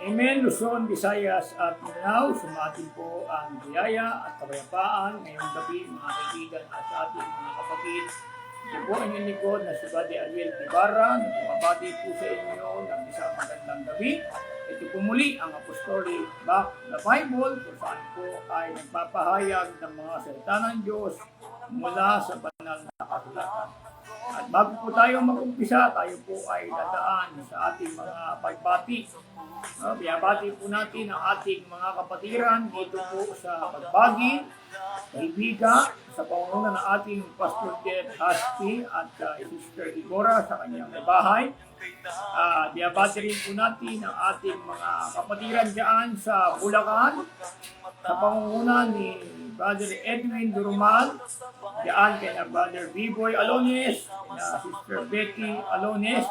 Amen, Luzon, Visayas at Mindanao, sumatin po ang biyaya at kapayapaan ngayong gabi mga kaibigan at sa ating mga kapatid. Ito po ang inyong likod na si Brother Ariel Ibarra, nagpapabati po sa inyo ng isang magandang gabi. Ito po muli ang Apostolic Back the Bible kung saan po ay nagpapahayag ng mga salita ng Diyos mula sa banal na kasulatan. At bago po tayo mag-umpisa, tayo po ay dadaan sa ating mga pagbati. Binabati po natin ang ating mga kapatiran dito po sa Pagbagi, Kaibiga, sa pangunguna ng ating Pastor Jeff Haspi at Sister Igora sa kanyang bahay. Binabati rin po natin ang ating mga kapatiran dyan sa Bulacan, sa pangunguna ni Brother Edwin Durmal, dyan kay na Brother B-Boy Alones, na Sister Betty Alones.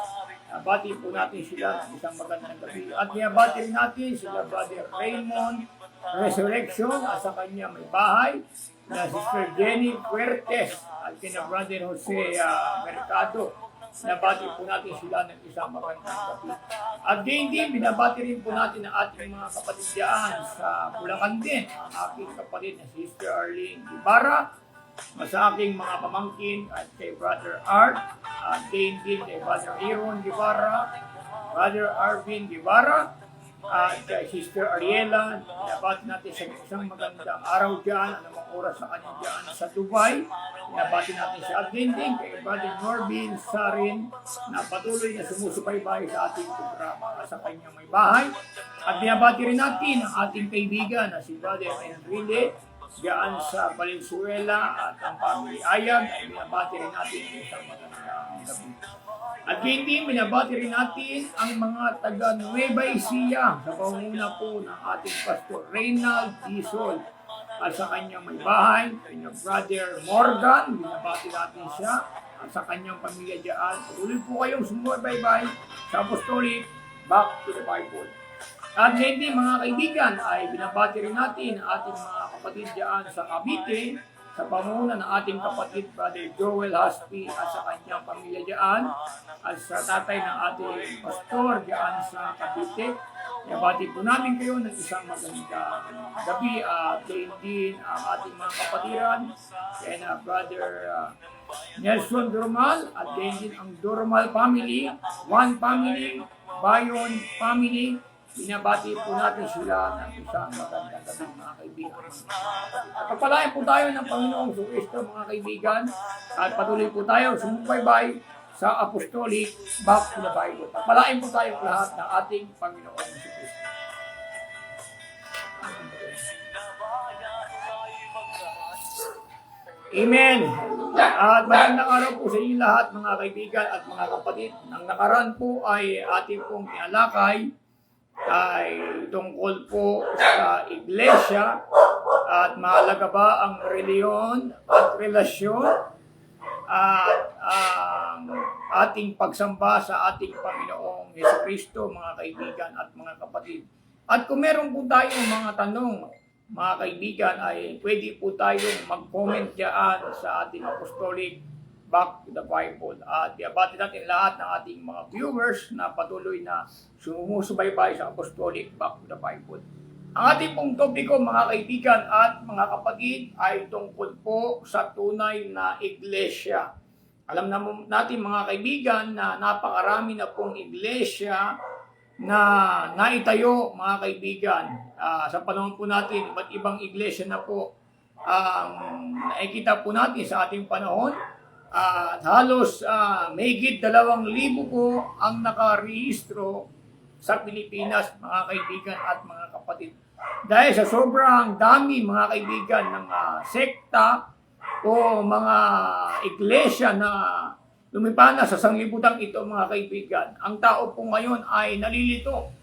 Bati po natin sila ng isang magandang gabi. At binabati rin natin sila Brother Raymond Resurrection at sa kanya may bahay, na Sister Jenny Fuertes at kina Brother Jose Mercado. Binabati po natin sila ng isang magandang gabi. At din binabati rin po natin ang ating mga kapatid dyan sa Bulacan din. Ang aking kapatid na Sister Arlene Ibarra, sa aking mga pamangkin at kay Brother Art, din kay Brother Aaron Guevara, Brother Arvin Guevara, at kay Sister Ariela. Binabati natin sa isang magandang araw dyan, anumang oras sa kanya dyan sa Dubai. Binabati natin siya at din kay Brother Norbin Sarin na patuloy na sumusubaybay sa ating programa sa kanyang may bahay. At binabati rin natin ang ating kaibigan na si Brother Enrile diyan sa Valenzuela at ang family Ayag. Ay binabati rin natin ang isang magandang gabi. At hindi binabati rin natin ang mga taga Nueva Ecija sa pangunguna po ng ating Pastor Reynald Dizol at sa kanyang may bahay, kanyang Brother Morgan. Binabati natin siya at sa kanyang pamilya diyan. Tuloy po kayong sumubaybay sa Apostolic Back to the Bible. At hindi mga kaibigan ay binabati rin natin ang ating mga kapatid diyan sa Cavite sa pamumuno ng ating kapatid Brother Joel Haspi at sa kanyang pamilya diyan at sa tatay ng ating pastor diyan sa Cavite. Binabati po namin kayo ng isang magandang gabi at din ang ating mga kapatiran kaya na Brother Nelson Durmal at din ang Durmal family, One Family, Bayon Family. Binabati po natin sila ng isang magandang gabi mga kaibigan. At pagpalain po tayo ng Panginoong Kristo mga kaibigan at patuloy po tayo sumubaybay sa Apostolic Back to the Bible. Pagpalain po tayo lahat ng ating Panginoong Kristo. Amen. At magandang araw po sa inyo lahat mga kaibigan at mga kapatid. Nang nakaraan po ay ating pong ialakay ay tungkol po sa iglesia at mahalaga ba ang reliyon at relasyon at ang ating pagsamba sa ating Panginoong Jesucristo mga kaibigan at mga kapatid. At kung meron po tayong mga tanong mga kaibigan ay pwede po tayong mag-comment dyan sa ating Apostolic Back to the Bible. At binabati natin lahat ng ating mga viewers na patuloy na sumusubaybay sa Apostolic Back to the Bible. Ang ating pong topiko mga kaibigan at mga kapatid ay tungkol po sa tunay na iglesia. Alam natin mga kaibigan na napakarami na pong iglesia na naitayo mga kaibigan. Sa panahon po natin, iba't ibang iglesia na po nakikita po natin sa ating panahon. At halos mahigit 2,000 po ang nakarehistro sa Pilipinas, mga kaibigan at mga kapatid. Dahil sa sobrang dami, mga kaibigan, ng sekta o mga iglesia na lumipana sa sanglibutang ito, mga kaibigan, ang tao po ngayon ay nalilito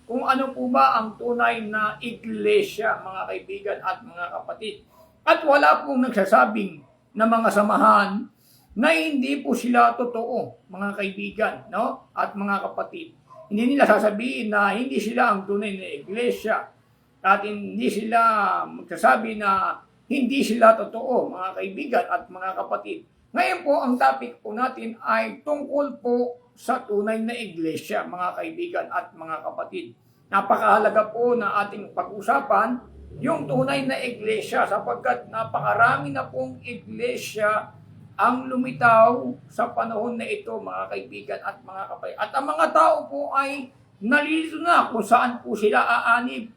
kung ano po ba ang tunay na iglesia, mga kaibigan at mga kapatid. At wala pong nagsasabing na mga samahan na hindi po sila totoo, mga kaibigan, no? At mga kapatid. Hindi nila sasabihin na hindi sila ang tunay na iglesia at hindi sila magsasabi na hindi sila totoo, mga kaibigan at mga kapatid. Ngayon po, ang topic po natin ay tungkol po sa tunay na iglesia, mga kaibigan at mga kapatid. Napakahalaga po na ating pag-usapan yung tunay na iglesia sapagkat napakarami na pong iglesia ang lumitaw sa panahon na ito, mga kaibigan at mga kapatid. At ang mga tao po ay nalilito na kung saan po sila aanib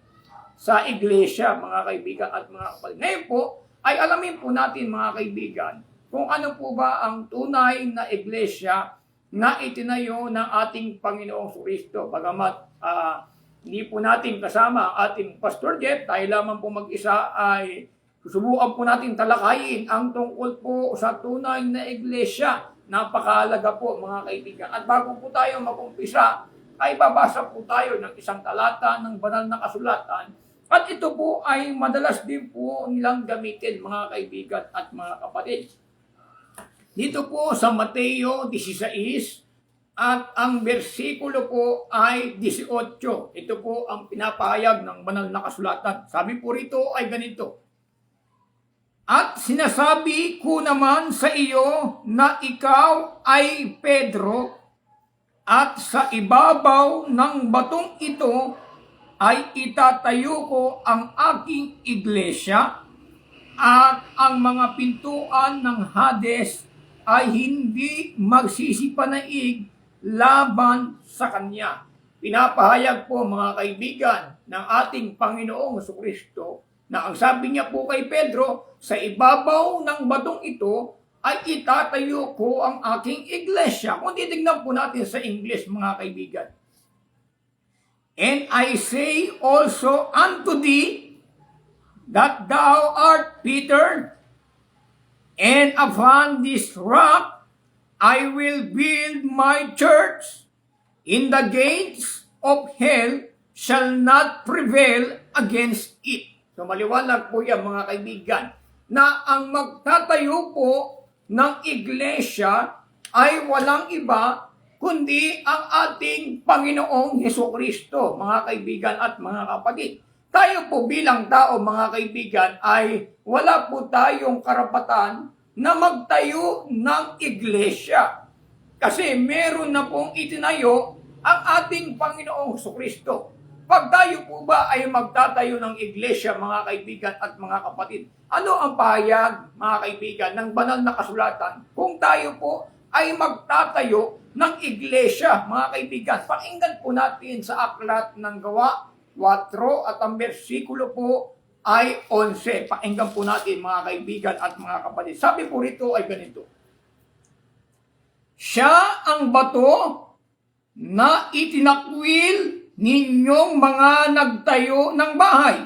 sa iglesia, mga kaibigan at mga kapatid. Ngayon po ay alamin po natin, mga kaibigan, kung ano po ba ang tunay na iglesia na itinayo ng ating Panginoong Kristo. Bagamat hindi po natin kasama ang ating Pastor Jeff, tayo lamang po mag-isa ay susubukan po natin talakayin ang tungkol po sa tunay na iglesia. Napakahalaga po, mga kaibigan. At bago po tayo mag-umpisa, ay babasa po tayo ng isang talata ng banal na kasulatan. At ito po ay madalas din po nilang gamitin, mga kaibigan at mga kapatid. Dito po sa Mateo 16, at ang bersikulo po ay 18. Ito po ang pinapahayag ng banal na kasulatan. Sabi po rito ay ganito. At sinasabi ko naman sa iyo na ikaw ay Pedro, at sa ibabaw ng batong ito ay itatayo ko ang aking iglesia, at ang mga pintuan ng Hades ay hindi magsisipanaig laban sa kanya. Pinapahayag po, mga kaibigan, ng ating Panginoong Jesucristo na ang sabi niya po kay Pedro, sa ibabaw ng batong ito ay itatayo ko ang aking iglesia. Kung titignan po natin sa English, mga kaibigan. And I say also unto thee that thou art Peter, and upon this rock I will build my church, in the gates of hell shall not prevail against it. So maliwanag po yan, mga kaibigan, na ang magtatayo po ng iglesia ay walang iba kundi ang ating Panginoong Jesucristo, mga kaibigan at mga kapatid. Tayo po bilang tao, mga kaibigan, ay wala po tayong karapatan na magtayo ng iglesia. Kasi meron na pong itinayo ang ating Panginoong Jesucristo. Pag tayo po ba ay magtatayo ng iglesia, mga kaibigan at mga kapatid, ano ang pahayag, mga kaibigan, ng banal na kasulatan kung tayo po ay magtatayo ng iglesia, mga kaibigan? Pakinggan po natin sa aklat ng Gawa 4 at ang bersikulo po ay 11. Pakinggan po natin, mga kaibigan at mga kapatid. Sabi po rito ay ganito. Siya ang bato na itinakwil ninyong mga nagtayo ng bahay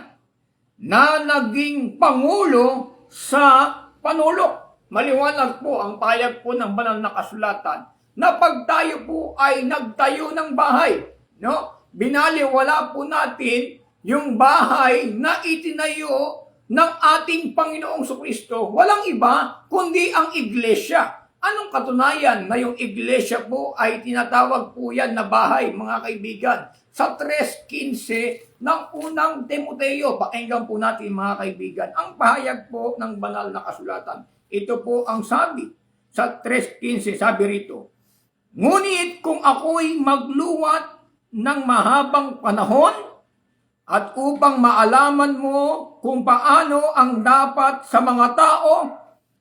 na naging pangulo sa panulok. Maliwanag po ang payag po ng banal na kasulatan na pag tayo po ay nagtayo ng bahay, no? Binaliwala po natin yung bahay na itinayo ng ating Panginoong Jesucristo, walang iba kundi ang iglesia. Anong katunayan na yung iglesia po ay tinatawag po yan na bahay, mga kaibigan? Sa 3:15 ng unang Timoteo, pakinggan po natin, mga kaibigan, ang pahayag po ng banal na kasulatan. Ito po ang sabi sa 3:15, sabi rito, ngunit kung ako'y magluwat ng mahabang panahon, at upang maalaman mo kung paano ang dapat sa mga tao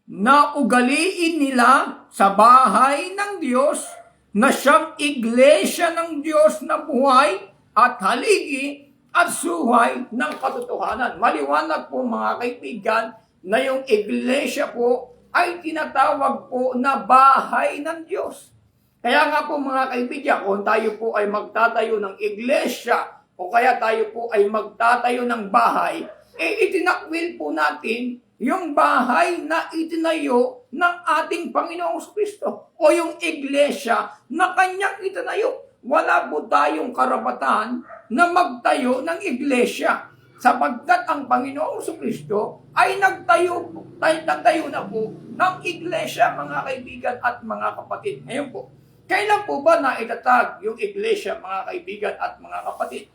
na ugaliin nila sa bahay ng Diyos na siyang iglesia ng Diyos na buhay at haligi at suhay ng katotohanan. Maliwanag po, mga kaibigan, na yung iglesia po ay tinatawag po na bahay ng Diyos. Kaya nga po, mga kaibigan, kung tayo po ay magtatayo ng iglesia o kaya tayo po ay magtatayo ng bahay, itinakwil po natin yung bahay na itinayo ng ating Panginoong Kristo o yung iglesia na kanyang itinayo. Wala po tayong karapatan na magtayo ng iglesia sapagkat ang Panginoong Kristo ay nagtayo na po ng iglesia, mga kaibigan at mga kapatid. Ngayon po, kailan po ba na itatag yung iglesia, mga kaibigan at mga kapatid?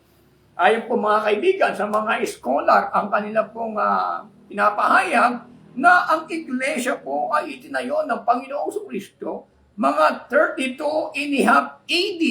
Ayon po, mga kaibigan, sa mga scholar, ang kanila pong pinapahayag na ang iglesia po ay itinayo ng Panginoong Kristo mga 32 and a half AD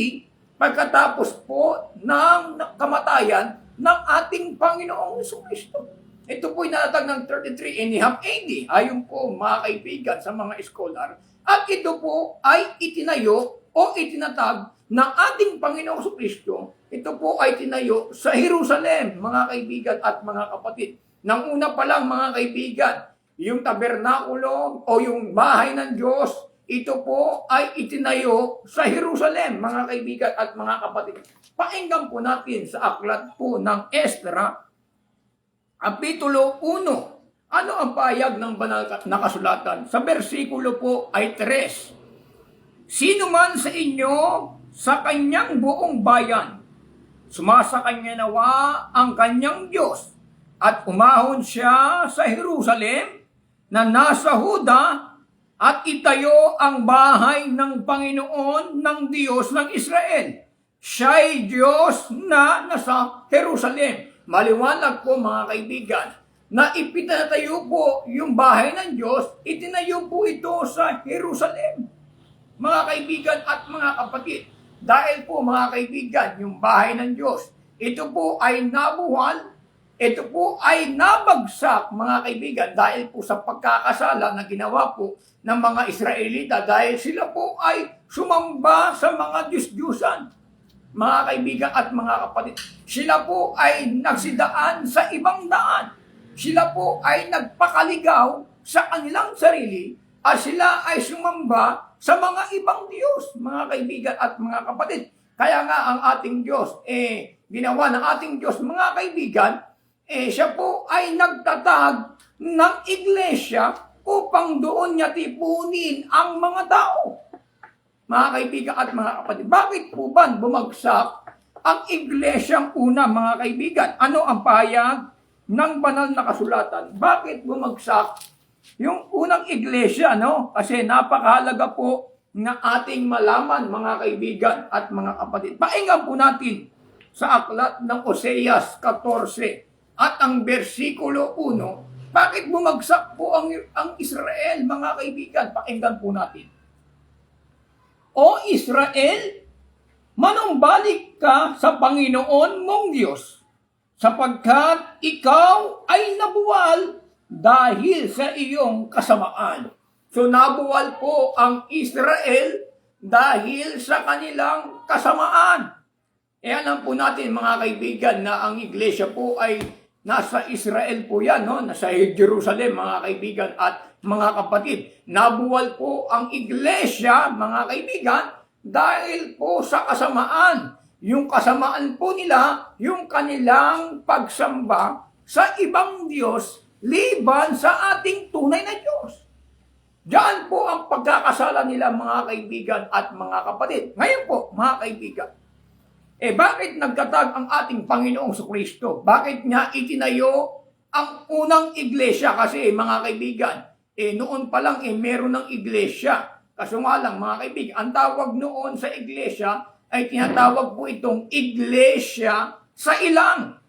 pagkatapos po ng kamatayan ng ating Panginoong Jesucristo. Ito po inatag ng 33 and a half AD, ayon po mga kaibigan sa mga scholar. At ito po ay itinayo o itinatag ng ating Panginoong Jesucristo. Ito po ay tinayo sa Jerusalem, mga kaibigan at mga kapatid. Nang una pa lang mga kaibigan, yung tabernakulo o yung bahay ng Diyos, ito po ay itinayo sa Jerusalem, mga kaibigan at mga kapatid. Pakinggan po natin sa aklat po ng Esdra, Kapitulo 1. Ano ang pahayag ng banal na kasulatan? Sa bersikulo po ay 3. Sino man sa inyo sa kanyang buong bayan, sumasakanya nawa ang kanyang Diyos at umahon siya sa Jerusalem na nasa Huda at itayo ang bahay ng Panginoon ng Diyos ng Israel. Siya'y Diyos na nasa Jerusalem. Maliwanag po mga kaibigan na ipinatayo po yung bahay ng Diyos, itinayo po ito sa Jerusalem. Mga kaibigan at mga kapatid, dahil po mga kaibigan, yung bahay ng Diyos, ito po ay nabuwal, ito po ay nabagsak mga kaibigan dahil po sa pagkakasala na ginawa po ng mga Israelita dahil sila po ay sumamba sa mga Diyos-Diyusan. Mga kaibigan at mga kapatid, sila po ay nagsidaan sa ibang daan. Sila po ay nagpakaligaw sa kanilang sarili at sila ay sumamba sa mga ibang Diyos, mga kaibigan at mga kapatid. Kaya nga ang ating Diyos, ginawa ng ating Diyos, mga kaibigan, siya po ay nagtatag ng iglesia upang doon niya tipunin ang mga tao. Mga kaibigan at mga kapatid, bakit po ba bumagsak ang iglesyang una, mga kaibigan? Ano ang pahayag ng banal na kasulatan? Bakit bumagsak yung unang iglesia, no? Kasi napakahalaga po na ating malaman, mga kaibigan at mga kapatid. Pakinggan po natin sa aklat ng Oseas 14 at ang bersikulo 1. Bakit bumagsak po ang Israel, mga kaibigan? Pakinggan po natin. O Israel, manumbalik ka sa Panginoon mong Diyos, sapagkat ikaw ay nabuwal dahil sa iyong kasamaan. So nabuwal po ang Israel dahil sa kanilang kasamaan. Alam po natin mga kaibigan na ang iglesia po ay nasa Israel po yan, no? Nasa Jerusalem, mga kaibigan at mga kapatid. Nabuwal po ang iglesia, mga kaibigan, dahil po sa kasamaan. Yung kasamaan po nila, yung kanilang pagsamba sa ibang Diyos, liban sa ating tunay na Diyos. Diyan po ang pagkakasala nila, mga kaibigan at mga kapatid. Ngayon po, mga kaibigan, bakit nagkatag ang ating Panginoong Jesucristo? Bakit niya itinayo ang unang iglesia? Kasi mga kaibigan, noon pa lang meron ng iglesia. Kaso nga lang mga kaibigan, ang tawag noon sa iglesia ay tinatawag po itong iglesia sa ilang.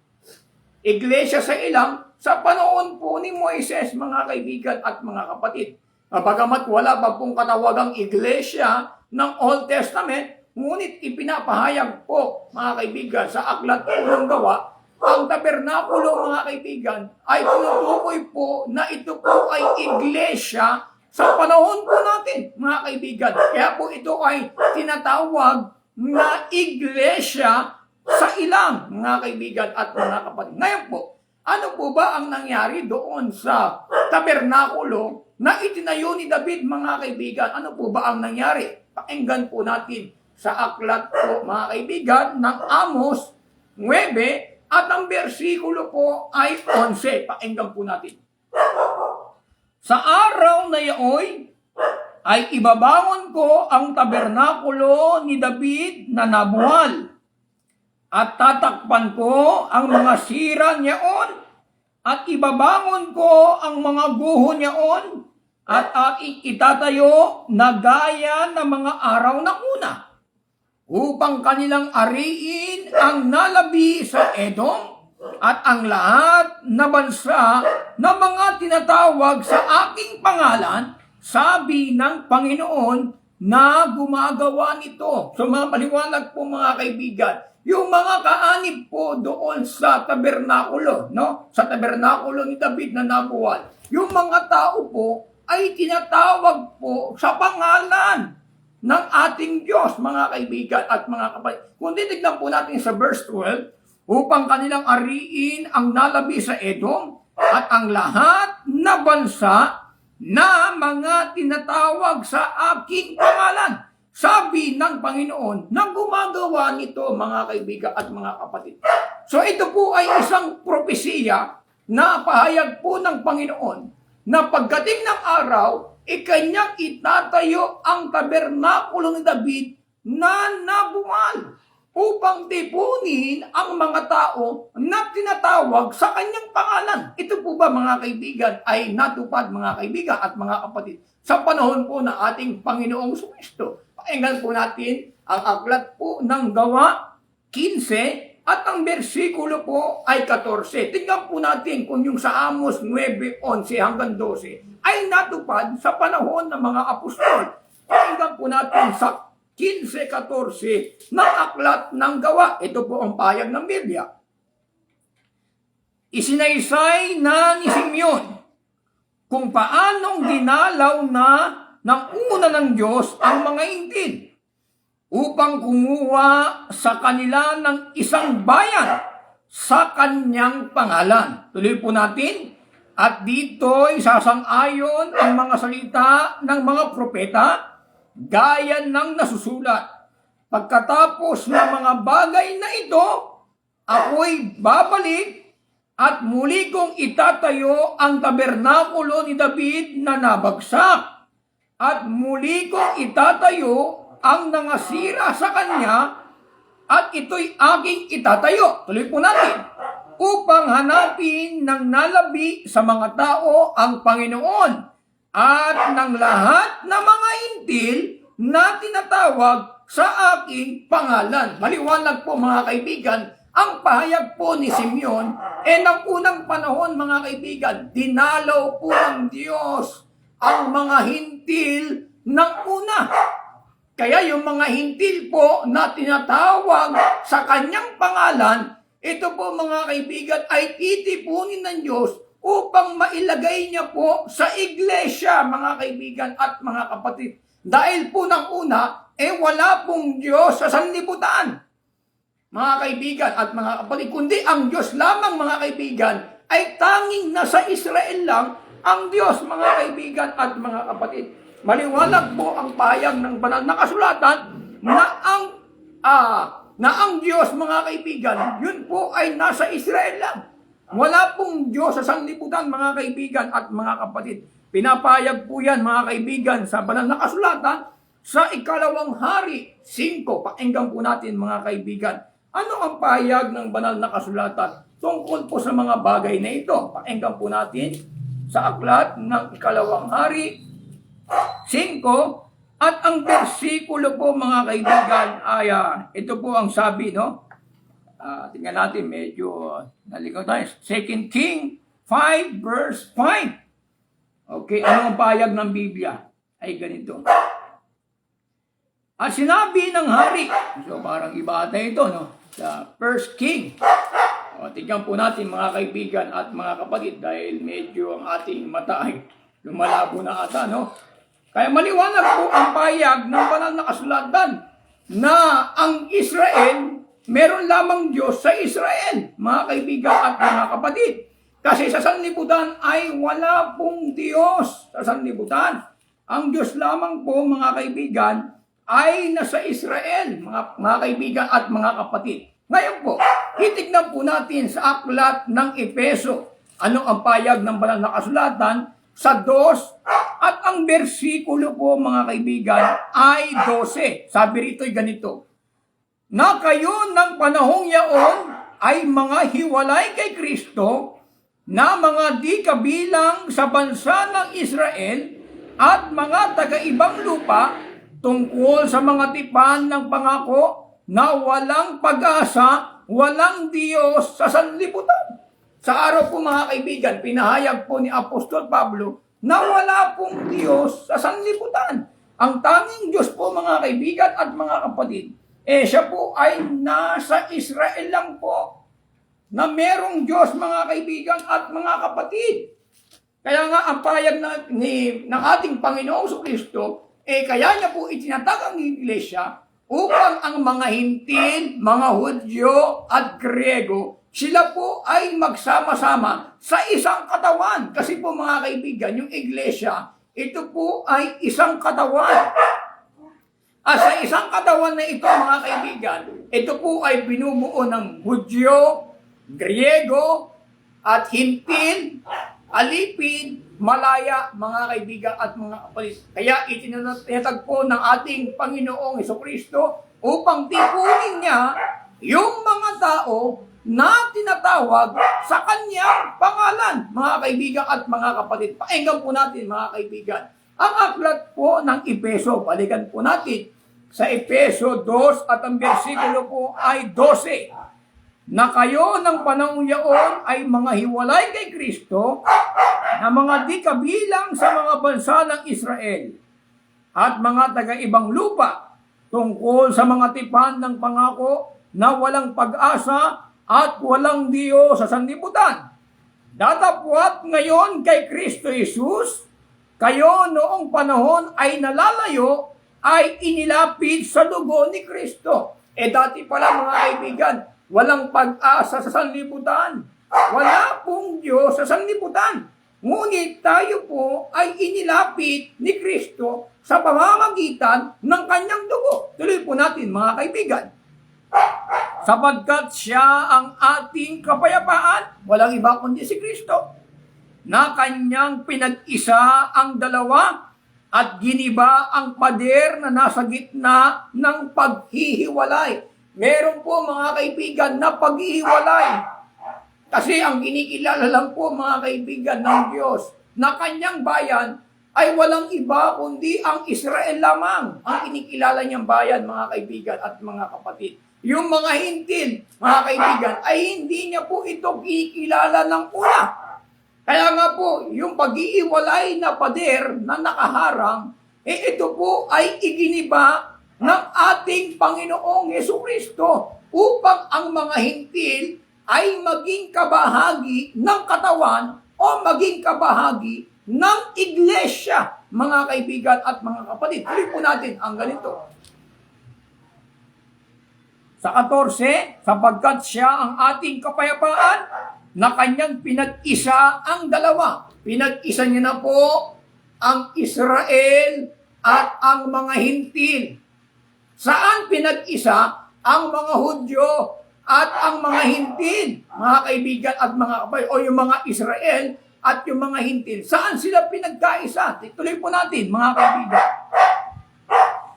Iglesia sa ilang sa panahon po ni Moises, mga kaibigan at mga kapatid. Bagamat wala pa pong katawagang iglesia ng Old Testament, ngunit ipinapahayag po, mga kaibigan, sa aklat po ng gawa, ang tabernakulo, mga kaibigan, ay tinutukoy po na ito po ay iglesia sa panahon po natin, mga kaibigan. Kaya po ito ay tinatawag na iglesia sa ilang, mga kaibigan at mga kapatid. Ngayon po, ano po ba ang nangyari doon sa tabernakulo na itinayo ni David, mga kaibigan? Ano po ba ang nangyari? Pakinggan po natin sa aklat po, mga kaibigan, ng Amos 9 at ang bersikulo po ay 11. Pakinggan po natin. Sa araw na yaoy ay ibabangon ko ang tabernakulo ni David na nabuwal at tatakpan ko ang mga sira niyaon at ibabangon ko ang mga guho niyaon at aking itatayo na gaya ng mga araw na una, upang kanilang ariin ang nalabi sa Edom at ang lahat na bansa na mga tinatawag sa aking pangalan, sabi ng Panginoon na gumagawa nito. So maliwanag po mga kaibigan, yung mga kaanib po doon sa tabernakulo, no? Sa tabernakulo ni David na nabuwal, yung mga tao po ay tinatawag po sa pangalan ng ating Diyos, mga kaibigan at mga kapatid. Kung titignan po natin sa verse 12, upang kanilang ariin ang nalabi sa Edom at ang lahat na bansa na mga tinatawag sa aking pangalan. Sabi ng Panginoon na gumagawa nito, mga kaibigan at mga kapatid. So ito po ay isang propesiya na pahayag po ng Panginoon na pagdating ng araw, ikanyang itatayo ang tabernakulo ni David na nabuwal upang tipunin ang mga tao na tinatawag sa kanyang pangalan. Ito po ba mga kaibigan ay natupad mga kaibigan at mga kapatid sa panahon po ng ating Panginoong Kristo? Pakinggan po natin ang aklat po ng Gawa 15 at ang bersikulo po ay 14. Tingnan po natin kung yung sa Amos 9:11 hanggang 12 ay natupad sa panahon ng mga apostol. Pakinggan po natin sa 15:14 ng aklat ng Gawa. Ito po ang pahayag ng Biblia. Isinaysay na ni Simeon kung paanong dinalaw na ng una ng Diyos ang mga intil upang kumuha sa kanila ng isang bayan sa kanyang pangalan. Tuloy po natin. At dito'y sasang-ayon ang mga salita ng mga propeta gaya ng nasusulat. Pagkatapos ng mga bagay na ito, ako'y babalik at muli kong itatayo ang tabernakulo ni David na nabagsak. At muli kong itatayo ang nangasira sa kanya at ito'y aking itatayo. Tuloy po natin. Upang hanapin ng nalabi sa mga tao ang Panginoon at ng lahat ng mga intil na tinatawag sa aking pangalan. Maliwanag po mga kaibigan, ang pahayag po ni Simeon ng unang panahon mga kaibigan, dinalaw po ng Diyos ang mga hintil ng una. Kaya yung mga hintil po na tinatawag sa kanyang pangalan, ito po mga kaibigan ay titipunin ng Diyos upang mailagay niya po sa iglesia, mga kaibigan at mga kapatid. Dahil po ng una, wala pong Diyos sa sanlibutan, mga kaibigan at mga kapatid. Kundi ang Diyos lamang, mga kaibigan, ay tanging nasa Israel lang ang Diyos, mga kaibigan at mga kapatid. Maliwanag po ang pahayag ng banal na kasulatan na ang Diyos, mga kaibigan, yun po ay nasa Israel lang. Wala pong Diyos sa sanlibutan, mga kaibigan at mga kapatid. Pinapahayag po yan, mga kaibigan, sa banal na kasulatan sa 2 Hari 5. Pakinggan po natin, mga kaibigan. Ano ang pahayag ng banal na kasulatan tungkol po sa mga bagay na ito? Pakinggan po natin sa aklat ng 2 Hari 5 at ang bersikulo po mga kaibigan ay ito po ang sabi, no? Tingnan natin, medyo naligaw tayo. 2 King 5 verse 5. Okay, ano ang pahayag ng Biblia? Ay ganito. At sinabi ng hari, so parang iba ata ito, no? Sa 1 King. Tingnan po natin mga kaibigan at mga kapatid dahil medyo ang ating mata ay lumalabo na ata, no? Kaya maliwanag po ang pahayag ng banal na kasulatan na ang Israel, meron lamang Diyos sa Israel, mga kaibigan at mga kapatid. Kasi sa sanlibutan ay wala pong Diyos sa sanlibutan. Ang Diyos lamang po, mga kaibigan, ay nasa Israel, mga kaibigan at mga kapatid. Ngayon po, titignan po natin sa aklat ng Efeso. Ano ang pahayag ng banal na kasulatan? Sa 2 at ang bersikulo po mga kaibigan ay 12. Sabi rito ay ganito. Na kayo ng panahong yaon ay mga hiwalay kay Kristo na mga di kabilang sa bansa ng Israel at mga taga-ibang lupa tungkol sa mga tipan ng pangako na walang pag-asa, walang Diyos sa sanlibutan. Sa araw po mga kaibigan, pinahayag po ni Apostol Pablo na wala pong Diyos sa sanlibutan. Ang tanging Diyos po mga kaibigan at mga kapatid, siya po ay nasa Israel lang po na merong Diyos mga kaibigan at mga kapatid. Kaya nga ang payag ng ating Panginoong Kristo, kaya niya po itinatag ang iglesia upang ang mga hintil, mga Hudyo at Griego, sila po ay magsama-sama sa isang katawan. Kasi po mga kaibigan, yung iglesia, ito po ay isang katawan. At sa isang katawan na ito mga kaibigan, ito po ay binubuo ng Hudyo, Griego, at hintil, alipin, malaya, mga kaibigan at mga kapatid. Kaya itinatag po ng ating Panginoong Jesucristo upang tipunin niya yung mga tao na tinatawag sa kanyang pangalan, mga kaibigan at mga kapatid. Pakinggan po natin, mga kaibigan. Ang aklat po ng Efeso, balikan po natin sa Efeso 2 at ang bersikulo po ay 12. Na kayo ng panahon yaon ay mga hiwalay kay Kristo na mga di kabilang sa mga bansa ng Israel at mga taga-ibang lupa tungkol sa mga tipan ng pangako na walang pag-asa at walang Diyos sa sanlibutan. Datapwat ngayon kay Kristo Jesus, kayo noong panahon ay nalalayo ay inilapid sa dugo ni Kristo. Dati pala mga kaibigan, walang pag-asa sa sanlibutan. Wala pong Diyos sa sanlibutan. Ngunit tayo po ay inilapit ni Kristo sa pamamagitan ng kanyang dugo. Tuloy po natin mga kaibigan. Sapagkat siya ang ating kapayapaan, walang iba kundi si Kristo, na kanyang pinag-isa ang dalawa at giniba ang pader na nasa gitna ng paghihiwalay. Meron po mga kaibigan na paghihiwalay. Kasi ang kinikilala lang po mga kaibigan ng Diyos na kanyang bayan ay walang iba kundi ang Israel lamang. Ang kinikilala niyang bayan mga kaibigan at mga kapatid. Yung mga hintil, mga kaibigan, ay hindi niya po ito kinikilala ng una. Kaya nga po, yung pag-iiwalay na pader na nakaharang, ito po ay iginiba ng ating Panginoong Jesucristo upang ang mga hintil ay maging kabahagi ng katawan o maging kabahagi ng iglesia, mga kaibigan at mga kapatid. Tuloy po natin ang ganito. Sa 14, sapagkat siya ang ating kapayapaan na kanyang pinag-isa ang dalawa. Pinag-isa niya na po ang Israel at ang mga hintil. Saan pinag-isa ang mga Hudyo at ang mga hintil, mga kaibigan at mga kapatid, o yung mga Israel at yung mga hintil? Saan sila pinagkaisa? Tuloy po natin, mga kaibigan.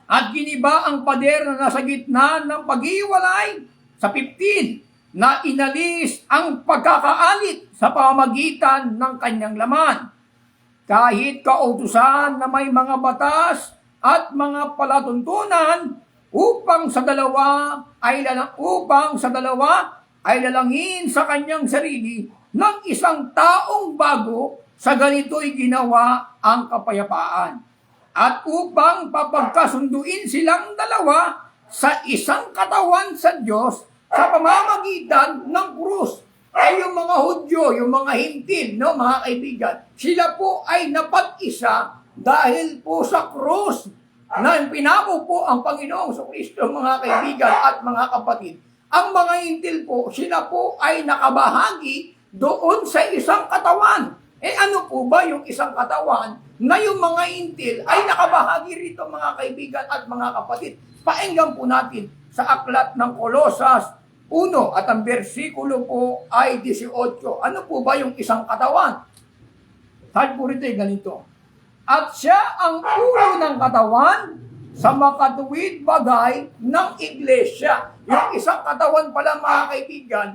At giniba ang pader na nasa gitna ng pag-iwalay sa 15 na inalis ang pagkakaalit sa pamamagitan ng kanyang laman. Kahit kautusan na may mga batas at mga palatuntunan upang sa dalawa ay lalangin sa kanyang sarili ng isang taong bago, sa ganito'y ginawa ang kapayapaan. At upang papagkasunduin silang dalawa sa isang katawan sa Diyos sa pamamagitan ng krus. Yung mga Hudyo, yung mga hintil, no, mga kaibigan, sila po ay napag-isa dahil po sa krus na pinako po ang Panginoong Kristo, mga kaibigan at mga kapatid. Ang mga hintil po, sila po ay nakabahagi doon sa isang katawan. Ano po ba yung isang katawan na yung mga hintil ay nakabahagi rito, mga kaibigan at mga kapatid? Paenggan po natin sa aklat ng Kolosas 1 at ang bersikulo po ay 18. Ano po ba yung isang katawan? Sabi po rito ganito. At siya ang ulo ng katawan sa makatuwid bagay ng iglesia. Yung isang katawan pala, mga kaibigan,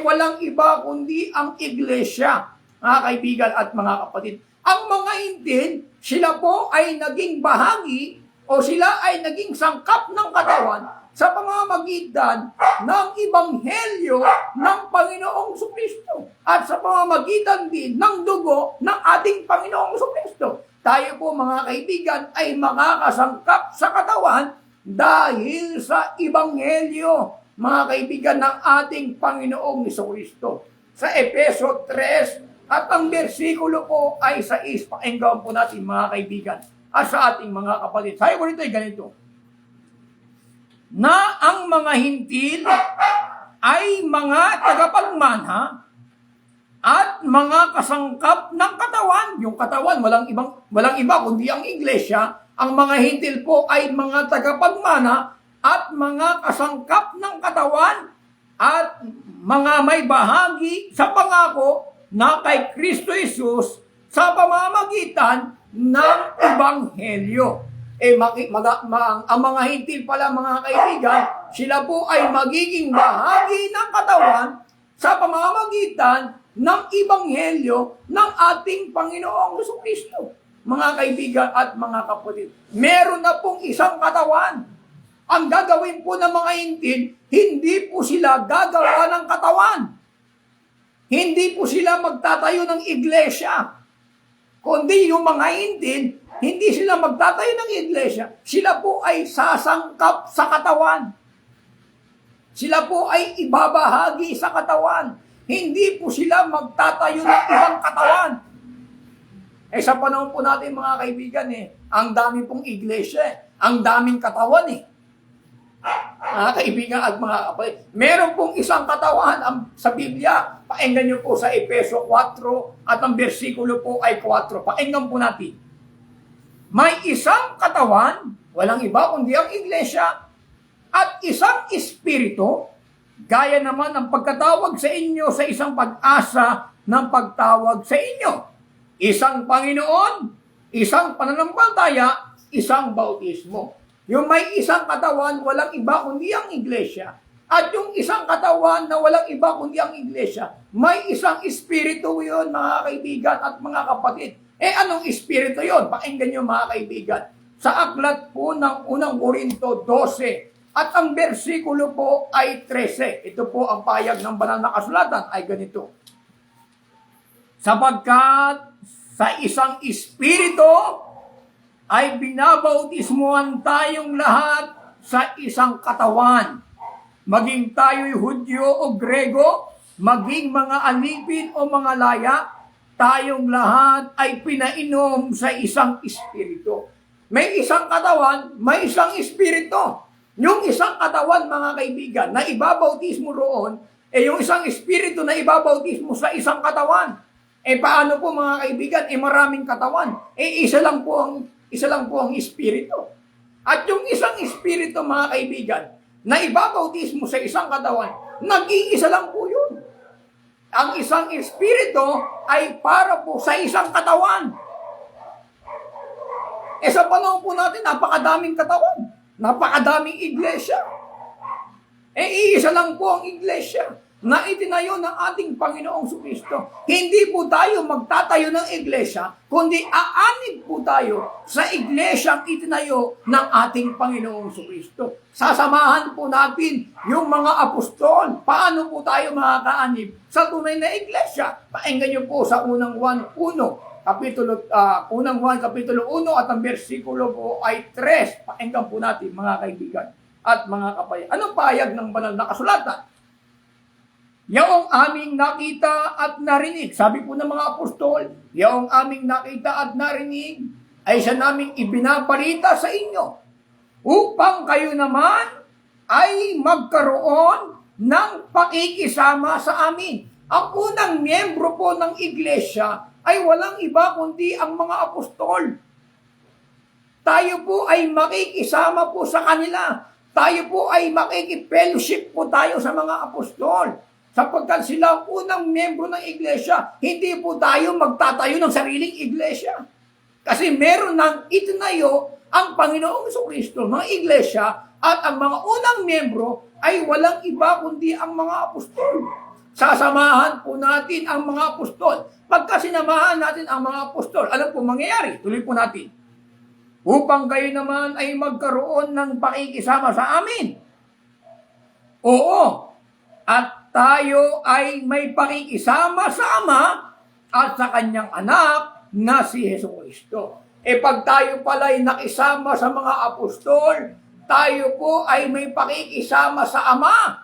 walang iba kundi ang iglesia, mga kaibigan at mga kapatid. Ang mga hintil, sila po ay naging bahagi o sila ay naging sangkap ng katawan sa pamamagitan ng Ebanghelyo ng Panginoong Kristo at sa pamamagitan din ng dugo ng ating Panginoong Kristo. Tayo po mga kaibigan ay makakasangkap sa katawan dahil sa Ebanghelyo, mga kaibigan, ng ating Panginoong Kristo. Sa Efeso 3 at ang bersikulo po ay 6. Pakinggan po natin mga kaibigan at sa ating mga kapatid. Sabi ko rito ay ganito, na ang mga hintil ay mga tagapagmana at mga kasangkap ng katawan. Yung katawan, walang iba kundi ang iglesia. Ang mga hintil po ay mga tagapagmana at mga kasangkap ng katawan at mga may bahagi sa pangako na kay Kristo Jesus sa pamamagitan ng Ebanghelyo. Ang mga hintil pala mga kaibigan, sila po ay magiging bahagi ng katawan sa pamamagitan ng Ebanghelyo ng ating Panginoong Kristo. Mga kaibigan at mga kapatid, meron na pong isang katawan. Ang gagawin po ng mga hintil, hindi po sila gagawa ng katawan. Hindi po sila magtatayo ng iglesia. Kundi yung mga hintil, hindi sila magtatayo ng iglesia. Sila po ay sasangkap sa katawan. Sila po ay ibabahagi sa katawan. Hindi po sila magtatayo ng ibang katawan. Sa panahon po natin mga kaibigan, ang dami pong iglesia, ang daming katawan Mga kaibigan at mga kapatid, meron pong isang katawan sa Biblia. Pakinggan niyo po sa Efeso 4 at ang bersikulo po ay 4. Pakinggan po natin. May isang katawan, walang iba kundi ang iglesia, at isang espiritu, gaya naman ng pagkatawag sa inyo sa isang pag-asa ng pagtawag sa inyo. Isang Panginoon, isang pananampalataya, isang bautismo. Yung may isang katawan, walang iba kundi ang iglesia. At yung isang katawan na walang iba kundi ang iglesia, may isang espiritu yun, mga kaibigan at mga kapatid. Anong espiritu yun? Pakinggan nyo mga kaibigan. Sa aklat po ng unang Korinto 12, at ang bersikulo po ay 13. Ito po ang payag ng banal na kasulatan ay ganito. Sapagkat sa isang espiritu ay binabautismuhan tayong lahat sa isang katawan. Maging tayo'y Hudyo o Grego, maging mga alipin o mga laya, tayong lahat ay pinainom sa isang espiritu. May isang katawan, may isang espiritu. Yung isang katawan, mga kaibigan, na ibabautismo roon, yung isang espiritu na ibabautismo sa isang katawan. Paano po mga kaibigan? Maraming katawan. Isa lang po ang espiritu. At yung isang espiritu, mga kaibigan, na ibabautismo sa isang katawan, nag-iisa lang po yun. Ang isang espiritu ay para po sa isang katawan. Sa panahon po natin, napakadaming katawan. Napakadaming iglesia. Iisa lang po ang iglesia na itinayo ng ating Panginoong Kristo. Hindi po tayo magtatayo ng iglesia, kundi aanib po tayo sa iglesyang itinayo ng ating Panginoong Kristo. Sasamahan po natin yung mga apostol. Paano po tayo makakaanib sa tunay na iglesia? Pakinggan niyo po sa unang Juan 1, kapitulo 1 at ang bersikulo po ay 3. Pakinggan po natin mga kaibigan at mga kapatid. Anong pahayag ng banal na kasulatan? Yaong aming nakita at narinig, sabi po ng mga apostol, yaong aming nakita at narinig ay siya naming ibinabalita sa inyo upang kayo naman ay magkaroon ng pakikisama sa amin. Ang unang miyembro po ng iglesia ay walang iba kundi ang mga apostol. Tayo po ay makikisama po sa kanila. Tayo po ay makikipellowship po tayo sa mga apostol. Sapagkat sila ang unang miyembro ng iglesia, hindi po tayo magtatayo ng sariling iglesia. Kasi meron nang itinayo ang Panginoong Kristo ng iglesia at ang mga unang miyembro ay walang iba kundi ang mga apostol. Sasamahan po natin ang mga apostol. Pagka sinamahan natin ang mga apostol, alam po mangyayari? Tuloy po natin. Upang kayo naman ay magkaroon ng pakikisama sa amin. Oo, at tayo ay may pakikisama sa Ama at sa Kanyang anak na si Jesucristo. Pag tayo pala'y nakisama sa mga apostol, tayo po ay may pakikisama sa Ama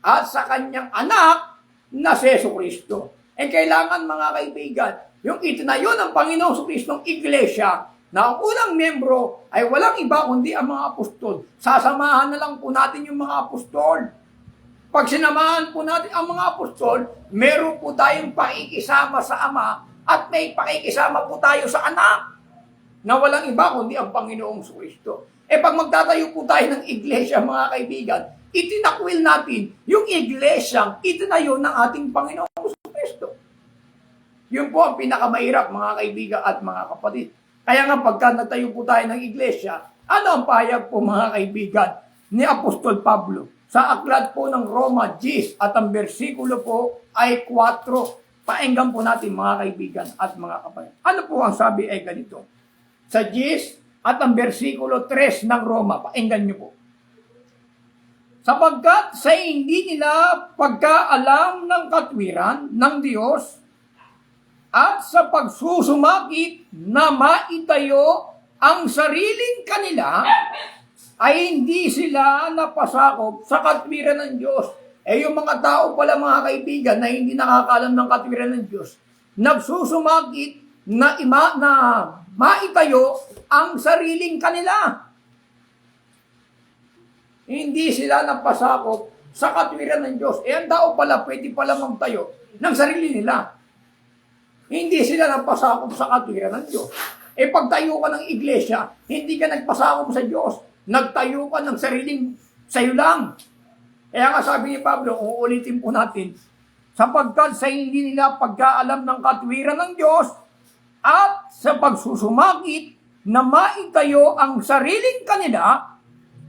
at sa Kanyang anak na si Jesucristo. Kailangan mga kaibigan, yung itinayo ng Panginoong Jesucristo ng Iglesia, na ang unang membro ay walang iba kundi ang mga apostol. Sasamahan na lang po natin yung mga apostol. Pag sinamahan po natin ang mga apostol, meron po tayong pakikisama sa Ama at may pakikisama po tayo sa anak na walang iba kundi ang Panginoong Jesucristo. Pag magtatayo po tayo ng iglesia, mga kaibigan, itinakwil natin yung iglesyang itinayo ng ating Panginoong Jesucristo. Yun po ang pinakamahirap, mga kaibigan at mga kapatid. Kaya nga pagka natayo po tayo ng iglesia, ano ang pahayag po, mga kaibigan, ni Apostol Pablo? Sa aklat po ng Roma 10 at ang bersikulo po ay 4. Paenggan po natin, mga kaibigan at mga kapatid. Ano po ang sabi ay ganito? Sa 10 at ang bersikulo 3 ng Roma, paenggan niyo po. Sapagkat sa hindi nila pagkaalam ng katwiran ng Diyos at sa pagsusumakit na maitayo ang sariling kanila, ay hindi sila napasakop sa katwiran ng Diyos. Yung mga tao pala, mga kaibigan, na hindi nakakaalam ng katwiran ng Diyos, nagsusumakit na maitayo ang sariling kanila. Hindi sila napasakop sa katwiran ng Diyos. Ang tao pala, pwede pala magtayo ng sarili nila. Hindi sila napasakop sa katwiran ng Diyos. Pagtayo ka ng iglesia, hindi ka nagpasakop sa Diyos. Nagtayo ka ng sariling sayo lang. Kaya nga sabi ni Pablo, uulitin po natin, sapagkat sa hindi nila pagkaalam ng katwiran ng Diyos at sa pagsusumakit na maitayo ang sariling kanila,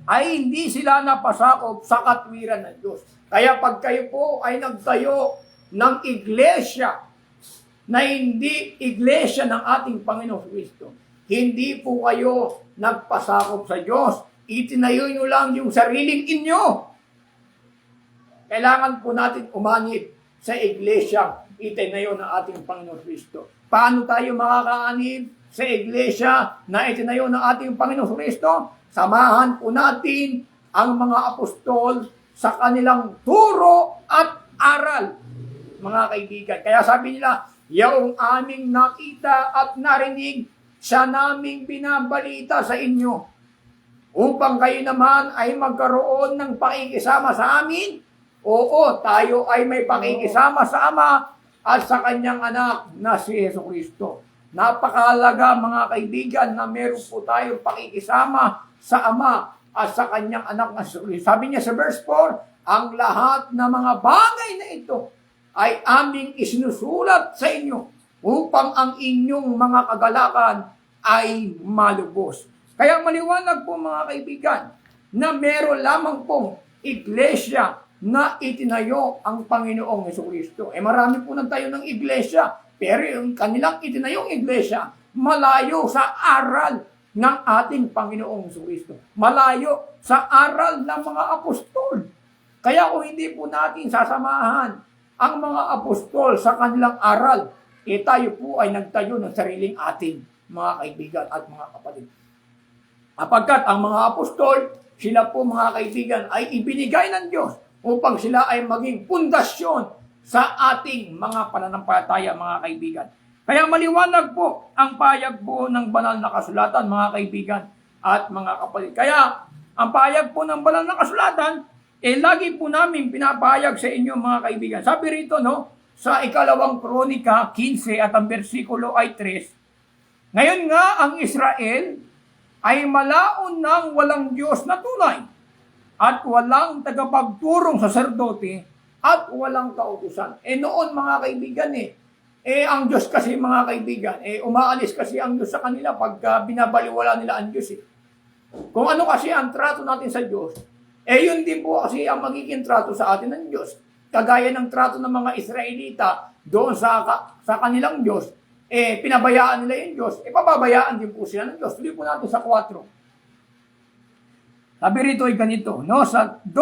ay hindi sila napasakop sa katwiran ng Diyos. Kaya pag kayo po ay nagtayo ng iglesia na hindi iglesia ng ating Panginoong Kristo, hindi po kayo nagpasakop sa Diyos. Itinayo nyo lang yung sariling inyo. Kailangan po natin umanib sa iglesia itinayo ng ating Panginoong Kristo. Paano tayo makakaanib sa iglesia na itinayo ng ating Panginoong Kristo? Samahan po natin ang mga apostol sa kanilang turo at aral, mga kaibigan. Kaya sabi nila, yung aming nakita at narinig, siya naming binabalita sa inyo, upang kayo naman ay magkaroon ng pakikisama sa amin. Oo, tayo ay may pakikisama sa Ama at sa Kanyang anak na si Jesucristo. Napakahalaga, mga kaibigan, na meron po tayong pakikisama sa Ama at sa Kanyang anak na si Jesucristo. Sabi niya sa verse 4, ang lahat ng mga bagay na ito ay aming isinusulat sa inyo upang ang inyong mga kagalakan ay malubos. Kaya maliwanag po, mga kaibigan, na meron lamang pong iglesia na itinayo ang Panginoong Jesucristo. Marami po nagtayo ng iglesia, pero yung kanilang itinayong iglesia, malayo sa aral ng ating Panginoong Jesucristo. Malayo sa aral ng mga apostol. Kaya kung hindi po natin sasamahan ang mga apostol sa kanilang aral, tayo po ay nagtayo ng sariling atin, mga kaibigan at mga kapatid. Apagkat ang mga apostol, sila po, mga kaibigan, ay ibinigay ng Diyos upang sila ay maging pundasyon sa ating mga pananampalataya, mga kaibigan. Kaya maliwanag po ang pahayag po ng banal na kasulatan, mga kaibigan at mga kapatid. Kaya ang pahayag po ng banal na kasulatan, lagi po namin pinapahayag sa inyo, mga kaibigan. Sabi rito, sa 2 Kronika 15 at ang bersikulo ay 3, ngayon nga ang Israel ay malaon ng walang Diyos na tunay at walang tagapagturong saserdote at walang kautusan. Noon, mga kaibigan, ang Diyos kasi, mga kaibigan, umaalis kasi ang Diyos sa kanila pag binabaliwala nila ang Diyos. Kung ano kasi ang trato natin sa Diyos, yun din po kasi ang magiging trato sa atin ng Diyos. Kagaya ng trato ng mga Israelita doon sa kanilang Diyos, pinabayaan nila yung Diyos, pababayaan din po sila ng Diyos. Tuloy po natin sa 4. Sabi rito ay ganito, sa 2,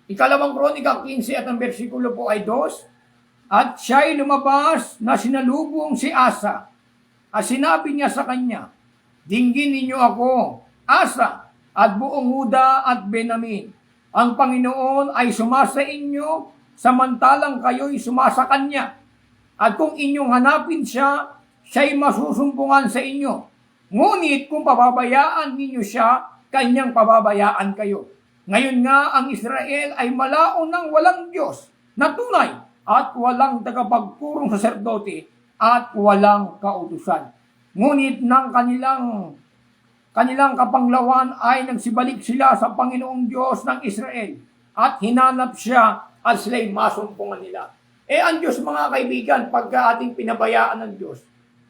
Ikalawang Kronika 15 at ang versikulo po ay 2. At siya'y lumabas na sinalubong si Asa. At sinabi niya sa kanya, dinggin ninyo ako, Asa, at buong Huda at Benamin. Ang Panginoon ay sumasa inyo, samantalang kayo'y sumasa kanya. At kung inyong hanapin siya, siya'y masusumpungan sa inyo. Ngunit kung pababayaan ninyo siya, kanyang pababayaan kayo. Ngayon nga ang Israel ay malao ng walang Diyos na tunay at walang tagapagpurong saserdote at walang kautusan. Ngunit ng kanilang kapanglawan ay nagsibalik sila sa Panginoong Diyos ng Israel at hinanap siya at sila'y masumpungan nila. Ang Diyos mga kaibigan, pagka ating pinabayaan ng Diyos,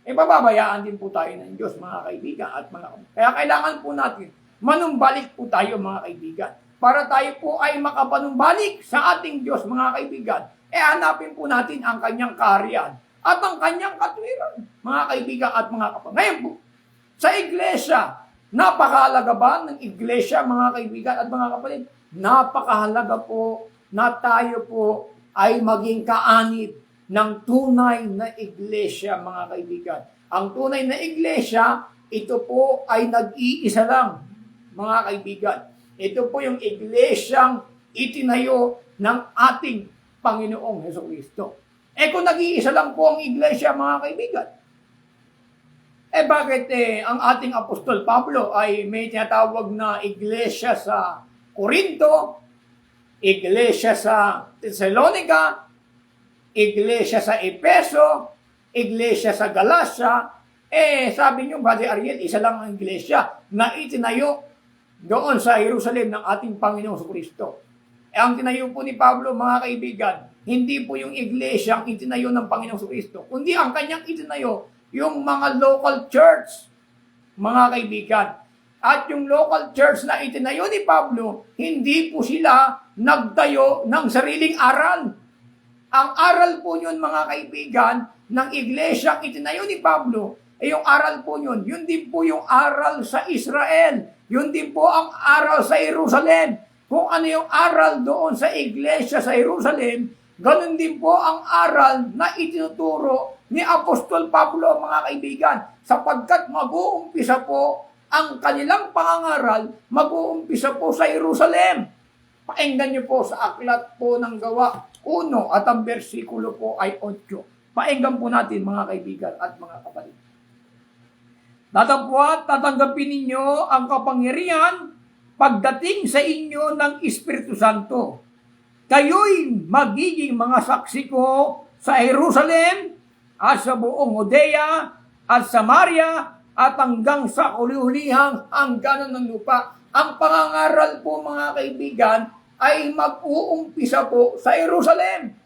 pababayaan din po tayo ng Diyos mga kaibigan at mga kapatid. Kaya kailangan po natin manumbalik po tayo mga kaibigan. Para tayo po ay makapanumbalik sa ating Diyos mga kaibigan. Hanapin po natin ang kanyang kaharian at ang kanyang katwiran mga kaibigan at mga kapatid. Ngayon po, sa iglesia, napakahalaga ba ng iglesia mga kaibigan at mga kapatid? Napakahalaga po na tayo po ay maging kaanib ng tunay na iglesia mga kaibigan. Ang tunay na iglesia, ito po ay nag-iisa lang mga kaibigan. Ito po yung iglesyang itinayo ng ating Panginoong Jesucristo. Kung nag-iisa lang po ang iglesia mga kaibigan, bakit ang ating Apostol Pablo ay may tinatawag na iglesia sa Corinto, iglesia sa Thessalonica, iglesia sa Efeso, iglesia sa Galacia? Sabi niyo, Brother Ariel, isa lang ang iglesia na itinayo doon sa Jerusalem ng ating Panginoong Jesucristo. Ang tinayo po ni Pablo, mga kaibigan, hindi po yung iglesia ang itinayo ng Panginoong Jesucristo, kundi ang kanyang itinayo, yung mga local church, mga kaibigan. At yung local church na itinayo ni Pablo, hindi po sila nagtayo ng sariling aral. Ang aral po yun, mga kaibigan, ng iglesia itinayo ni Pablo, yung aral po yun din po yung aral sa Israel. Yun din po ang aral sa Jerusalem. Kung ano yung aral doon sa iglesia sa Jerusalem, ganun din po ang aral na itinuturo ni Apostol Pablo, mga kaibigan, sapagkat mag-uumpisa po ang kanilang pangangaral, mag-uumpisa po sa Jerusalem. Painggan niyo po sa aklat po ng Gawa 1 at ang versikulo po ay 8. Painggan po natin mga kaibigan at mga kapatid. Datapwat tatanggapin ninyo ang kapangyarihan pagdating sa inyo ng Espiritu Santo. Kayo'y magiging mga saksi ko sa Jerusalem at sa buong Judea at Samaria at hanggang sa uli-ulihang hangganan ng lupa. Ang pangangaral po mga kaibigan ay mag-uumpisa po sa Jerusalem,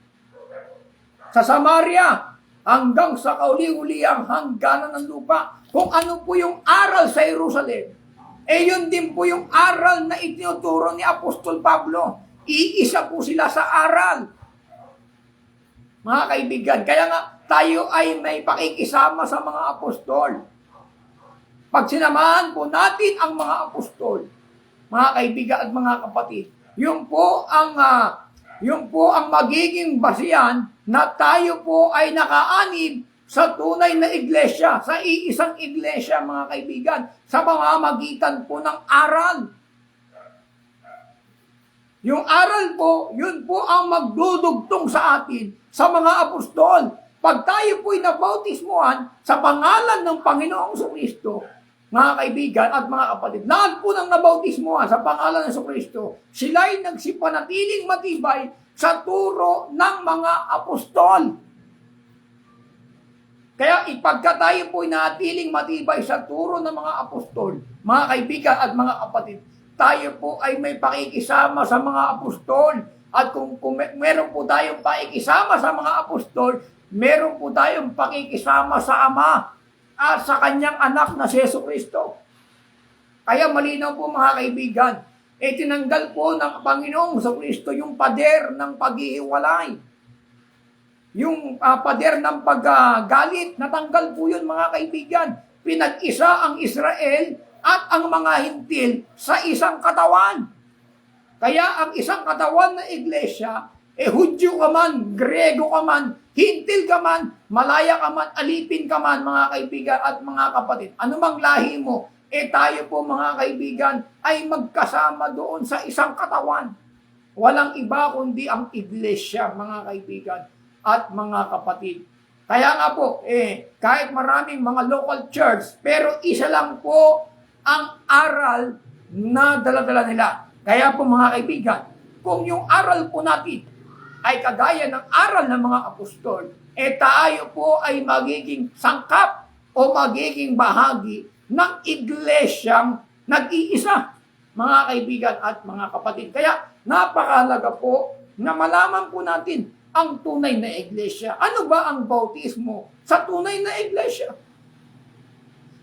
sa Samaria, hanggang sa kauli-ulihang hangganan ng lupa. Kung ano po yung aral sa Jerusalem, yun din po yung aral na itinuturo ni Apostol Pablo. Iisa po sila sa aral. Mga kaibigan, kaya nga tayo ay may pakikisama sa mga apostol. Pag sinamahan po natin ang mga apostol, mga kaibigan at mga kapatid, yun po ang magiging basihan na tayo po ay nakaanib sa tunay na iglesia, sa iisang iglesia, mga kaibigan, sa pamamagitan po ng aral. Yung aral po, yun po ang magdudugtong sa atin, sa mga apostol. Pag tayo po'y nabautismuhan sa pangalan ng Panginoong Jesucristo, mga kaibigan at mga kapatid, lahat po ng nabautismuhan sa pangalan ng Jesucristo, sila'y nagsipanatiling matibay sa turo ng mga apostol. Kaya ipagka tayo po'y natiling matibay sa turo ng mga apostol, mga kaibigan at mga kapatid, tayo po ay may pakikisama sa mga apostol. At kung meron po tayong pakikisama sa mga apostol, meron po tayong pakikisama sa Ama at sa kanyang anak na si Jesucristo. Kaya malinaw po mga kaibigan, tinanggal po ng Panginoong Jesucristo yung pader ng paghihiwalay. Yung pader ng paggalit, natanggal po yun mga kaibigan. Pinag-isa ang Israel at ang mga hintil sa isang katawan. Kaya ang isang katawan na iglesia, Hudyo ka man, Grego ka man, Hintil ka man, Malaya ka man, Alipin ka man, mga kaibigan at mga kapatid, anumang lahi mo, tayo po mga kaibigan ay magkasama doon sa isang katawan. Walang iba kundi ang iglesia, mga kaibigan at mga kapatid. Kaya nga po, kahit maraming mga local church, pero isa lang po ang aral na dala-dala nila. Kaya po mga kaibigan, kung yung aral po natin ay kagaya ng aral ng mga apostol, tayo po ay magiging sangkap o magiging bahagi ng iglesyang nag-iisa, mga kaibigan at mga kapatid. Kaya napakahalaga po na malaman po natin ang tunay na iglesia. Ano ba ang bautismo sa tunay na iglesia?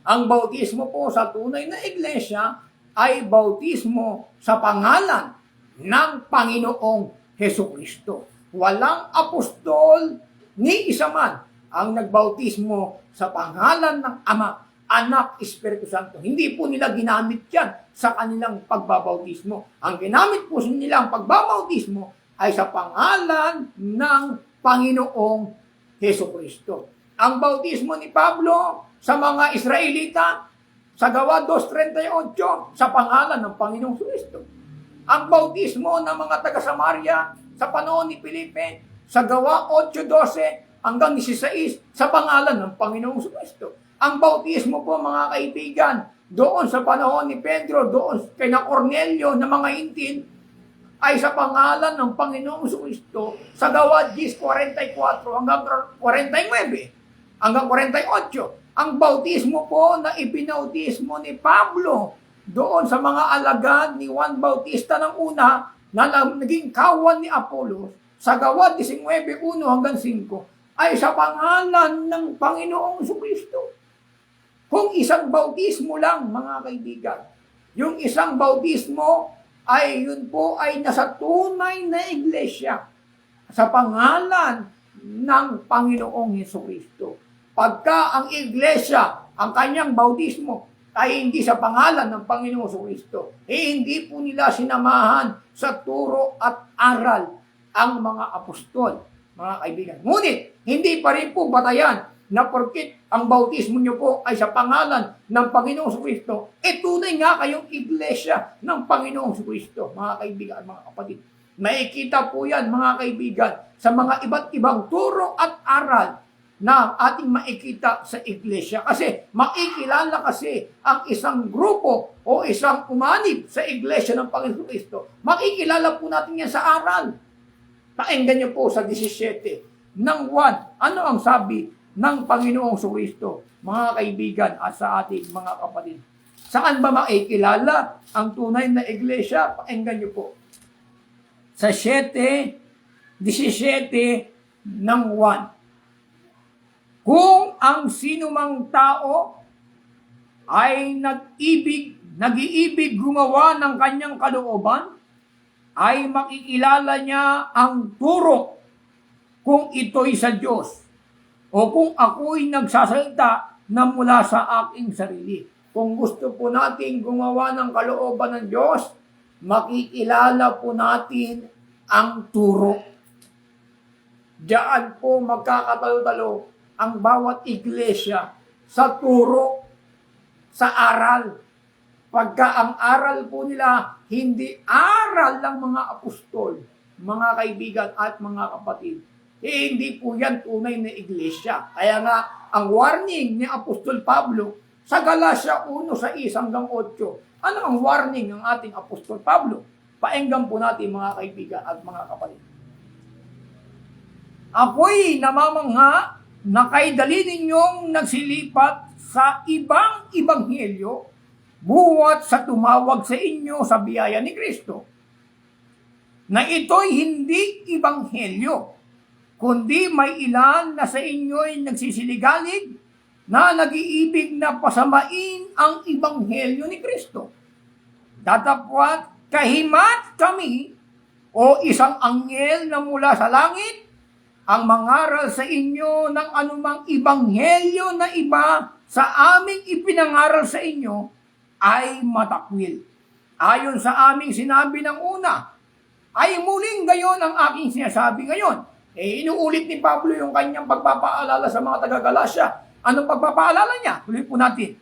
Ang bautismo po sa tunay na iglesia ay bautismo sa pangalan ng Panginoong Hesukristo. Walang apostol ni isa man ang nagbautismo sa pangalan ng Ama, Anak, Espiritu Santo. Hindi po nila ginamit yan sa kanilang pagbabautismo. Ang ginamit po nilang pagbabautismo ay sa pangalan ng Panginoong Hesukristo. Ang bautismo ni Pablo sa mga Israelita, sa Gawa 2:38, sa pangalan ng Panginoong Hesukristo. Ang bautismo ng mga taga-Samaria sa panahon ni Felipe, sa Gawa 8:12 hanggang 16, sa pangalan ng Panginoong Hesukristo. Ang bautismo po mga kaibigan, doon sa panahon ni Pedro, doon kay na Cornelio na mga Hintil, ay sa pangalan ng Panginoong Hesukristo sa Gawa 10:44 hanggang 49 hanggang 48. Ang bautismo po na ipinautismo ni Pablo doon sa mga alagad ni Juan Bautista ng una na naging kawan ni Apollos sa Gawa 19:1 hanggang 5 ay sa pangalan ng Panginoong Hesukristo. Kung isang bautismo lang, mga kaibigan, yung isang bautismo ay yun po ay nasa tunay na iglesia sa pangalan ng Panginoong Hesukristo. Pagka ang iglesia, ang kanyang bautismo ay hindi sa pangalan ng Panginoong Hesukristo, hindi po nila sinamahan sa turo at aral ang mga apostol, mga kaibigan. Ngunit, hindi pa rin po batayan na porkit ang bautismo nyo po ay sa pangalan ng Panginoong Hesukristo, tunay nga kayong iglesia ng Panginoong Hesukristo, mga kaibigan at mga kapatid. Makikita po yan, mga kaibigan, sa mga iba't ibang turo at aral na ating makikita sa iglesia. Kasi makikilala kasi ang isang grupo o isang umanib sa iglesia ng Panginoong Hesukristo. Makikilala po natin yan sa aral. Pakinggan niyo po sa 17 ng 1. Ano ang sabi ng Panginoong Hesukristo, mga kaibigan at sa ating mga kapatid? Saan ba makikilala ang tunay na iglesia? Pakinggan niyo po. Sa 17 ng 1. Kung ang sinumang tao ay nag-iibig gumawa ng kanyang kalooban, ay makikilala niya ang turo kung ito'y sa Diyos o kung ako'y nagsasalita na mula sa aking sarili. Kung gusto po natin gumawa ng kalooban ng Diyos, makikilala po natin ang turo. Diyan po magkakatalo-talo ang bawat iglesia sa turo, sa aral. Pagka ang aral po nila, hindi aral ng mga apostol, mga kaibigan at mga kapatid, hindi po yan tunay na iglesia. Kaya nga, ang warning ni Apostol Pablo sa Galatia 1:6 hanggang 8, ano ang warning ng ating Apostol Pablo? Paenggan po natin, mga kaibigan at mga kapatid. Ako'y namamangha na kay dali ninyong nagsilipat sa ibang ebanghelyo buwat sa tumawag sa inyo sa biyaya ni Kristo, na ito'y hindi ebanghelyo, kundi may ilan na sa inyo'y nagsisiligalig na nag-iibig na pasamain ang ebanghelyo ni Kristo. Datapwat kahimat kami o isang anghel na mula sa langit ang mangaral sa inyo ng anumang ebanghelyo na iba sa aming ipinangaral sa inyo ay matakwil. ayon sa aming sinabi ng una, ay muling gayon ang aking sinasabi ngayon. Inuulit ni Pablo yung kanyang pagpapaalala sa mga taga-Galasya. Anong pagpapaalala niya? Tuloy po natin.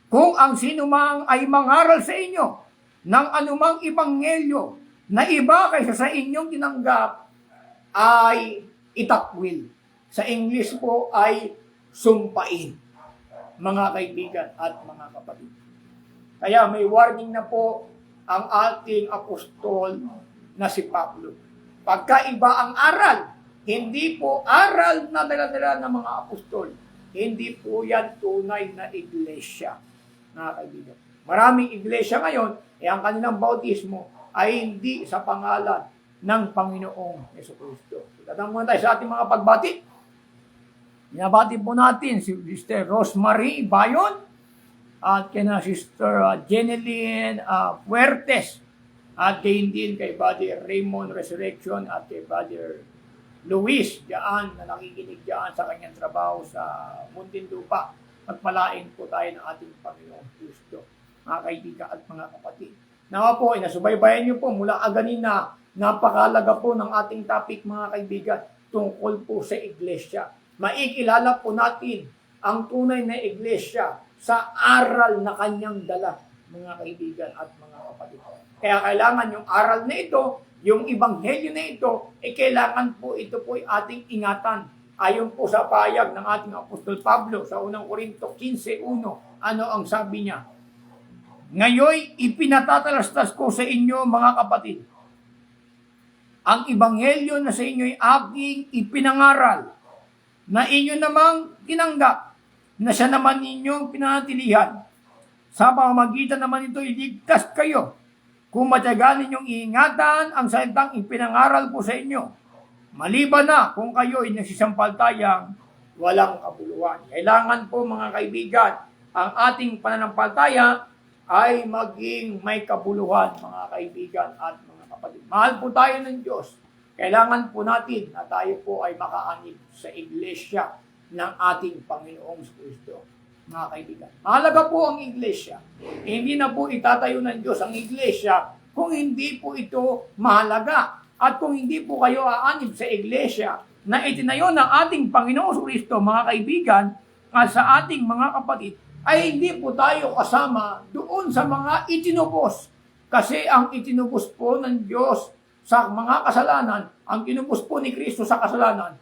Kung ang sinumang ay mangaral sa inyo ng anumang ebanghelyo na iba kaysa sa inyong tinanggap, ay itakwil. Sa English po ay sumpain, mga kaibigan at mga kapatid. Kaya may warning na po ang ating apostol na si Pablo. Pagkaiba ang aral, hindi po aral na dala-dala ng mga apostol. Hindi po yan tunay na iglesia, mga kaibigan. Maraming iglesia ngayon, ang kanilang bautismo ay hindi sa pangalan ng Panginoong Jesucristo. Tatang muna tayo sa ating mga pagbati. Binabati po natin si Sister Rosemary Bayon at kina Sister Jeneline Fuertes at gayon din kay Brother Raymond Resurrection at kay Brother Luis diyan na nakikinig diyan sa kanyang trabaho sa Muntinlupa. Magpalain po tayo ng ating Panginoong Kristo, mga kaibigan at mga kapatid. Nawa po, inasubaybayan niyo po mula aganina, napakalaga po ng ating topic, mga kaibigan, tungkol po sa iglesia. Maikilala po natin ang tunay na iglesia sa aral na kanyang dala, mga kaibigan at mga kapatid. Kaya kailangan yung aral na ito, yung ebanghelyo na ito, kailangan po ito po ating ingatan. Ayon po sa payag ng ating Apostol Pablo sa unang Korinto 15:1, ano ang sabi niya? Ngayoy, ipinatatalastas ko sa inyo, mga kapatid, ang ebanghelyo na sa inyo'y aking ipinangaral, na inyo namang tinanggap, na siya naman ninyong pinanatilihan. Sa pamamagitan naman ito, iligtas kayo, kung matyagan ninyong iingatan ang salitang ipinangaral ko sa inyo. Maliban na kung kayo'y nagsisampaltayang walang kabuluhan. Kailangan po, mga kaibigan, ang ating pananampalataya ay maging may kabuluhan, mga kaibigan at mga kapatid. Mahal po tayo ng Diyos. Kailangan po natin na tayo po ay makaanib sa iglesia ng ating Panginoong Kristo, mga kaibigan. Mahalaga po ang iglesia. Hindi na po itatayo ng Diyos ang iglesia kung hindi po ito mahalaga. At kung hindi po kayo aanib sa iglesia na itinayo ng ating Panginoong Kristo, mga kaibigan, at sa ating mga kapatid, ay hindi po tayo kasama doon sa mga itinubos. Kasi ang itinubos po ng Diyos sa mga kasalanan, ang tinubos po ni Kristo sa kasalanan,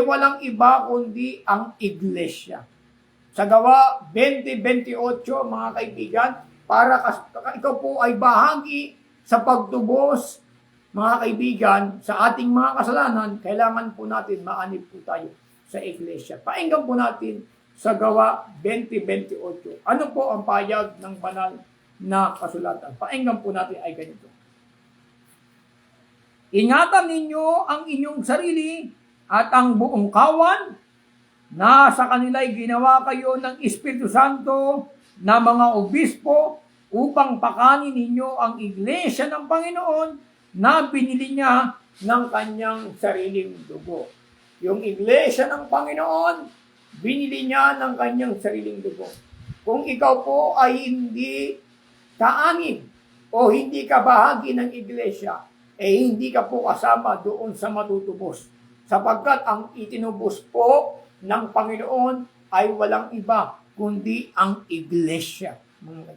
walang iba kundi ang iglesia. Sa Gawa 20:28, mga kaibigan, para ikaw po ay bahagi sa pagtubos, mga kaibigan, sa ating mga kasalanan, kailangan po natin maanib po tayo sa iglesia. Painggan po natin sa Gawa 20:28. Ano po ang payag ng banal na kasulatan? Painggan po natin ay ganito. Ingatan ninyo ang inyong sarili at ang buong kawan na sa kanila'y ginawa kayo ng Espiritu Santo na mga obispo upang pakanin ninyo ang iglesia ng Panginoon na binili niya ng kanyang sariling dugo. Yung iglesia ng Panginoon, binili niya ng kanyang sariling dugo. Kung ikaw po ay hindi kaanib o hindi ka bahagi ng iglesia, hindi ka po kasama doon sa matutubos. Sapagkat ang itinubos po ng Panginoon ay walang iba kundi ang iglesia.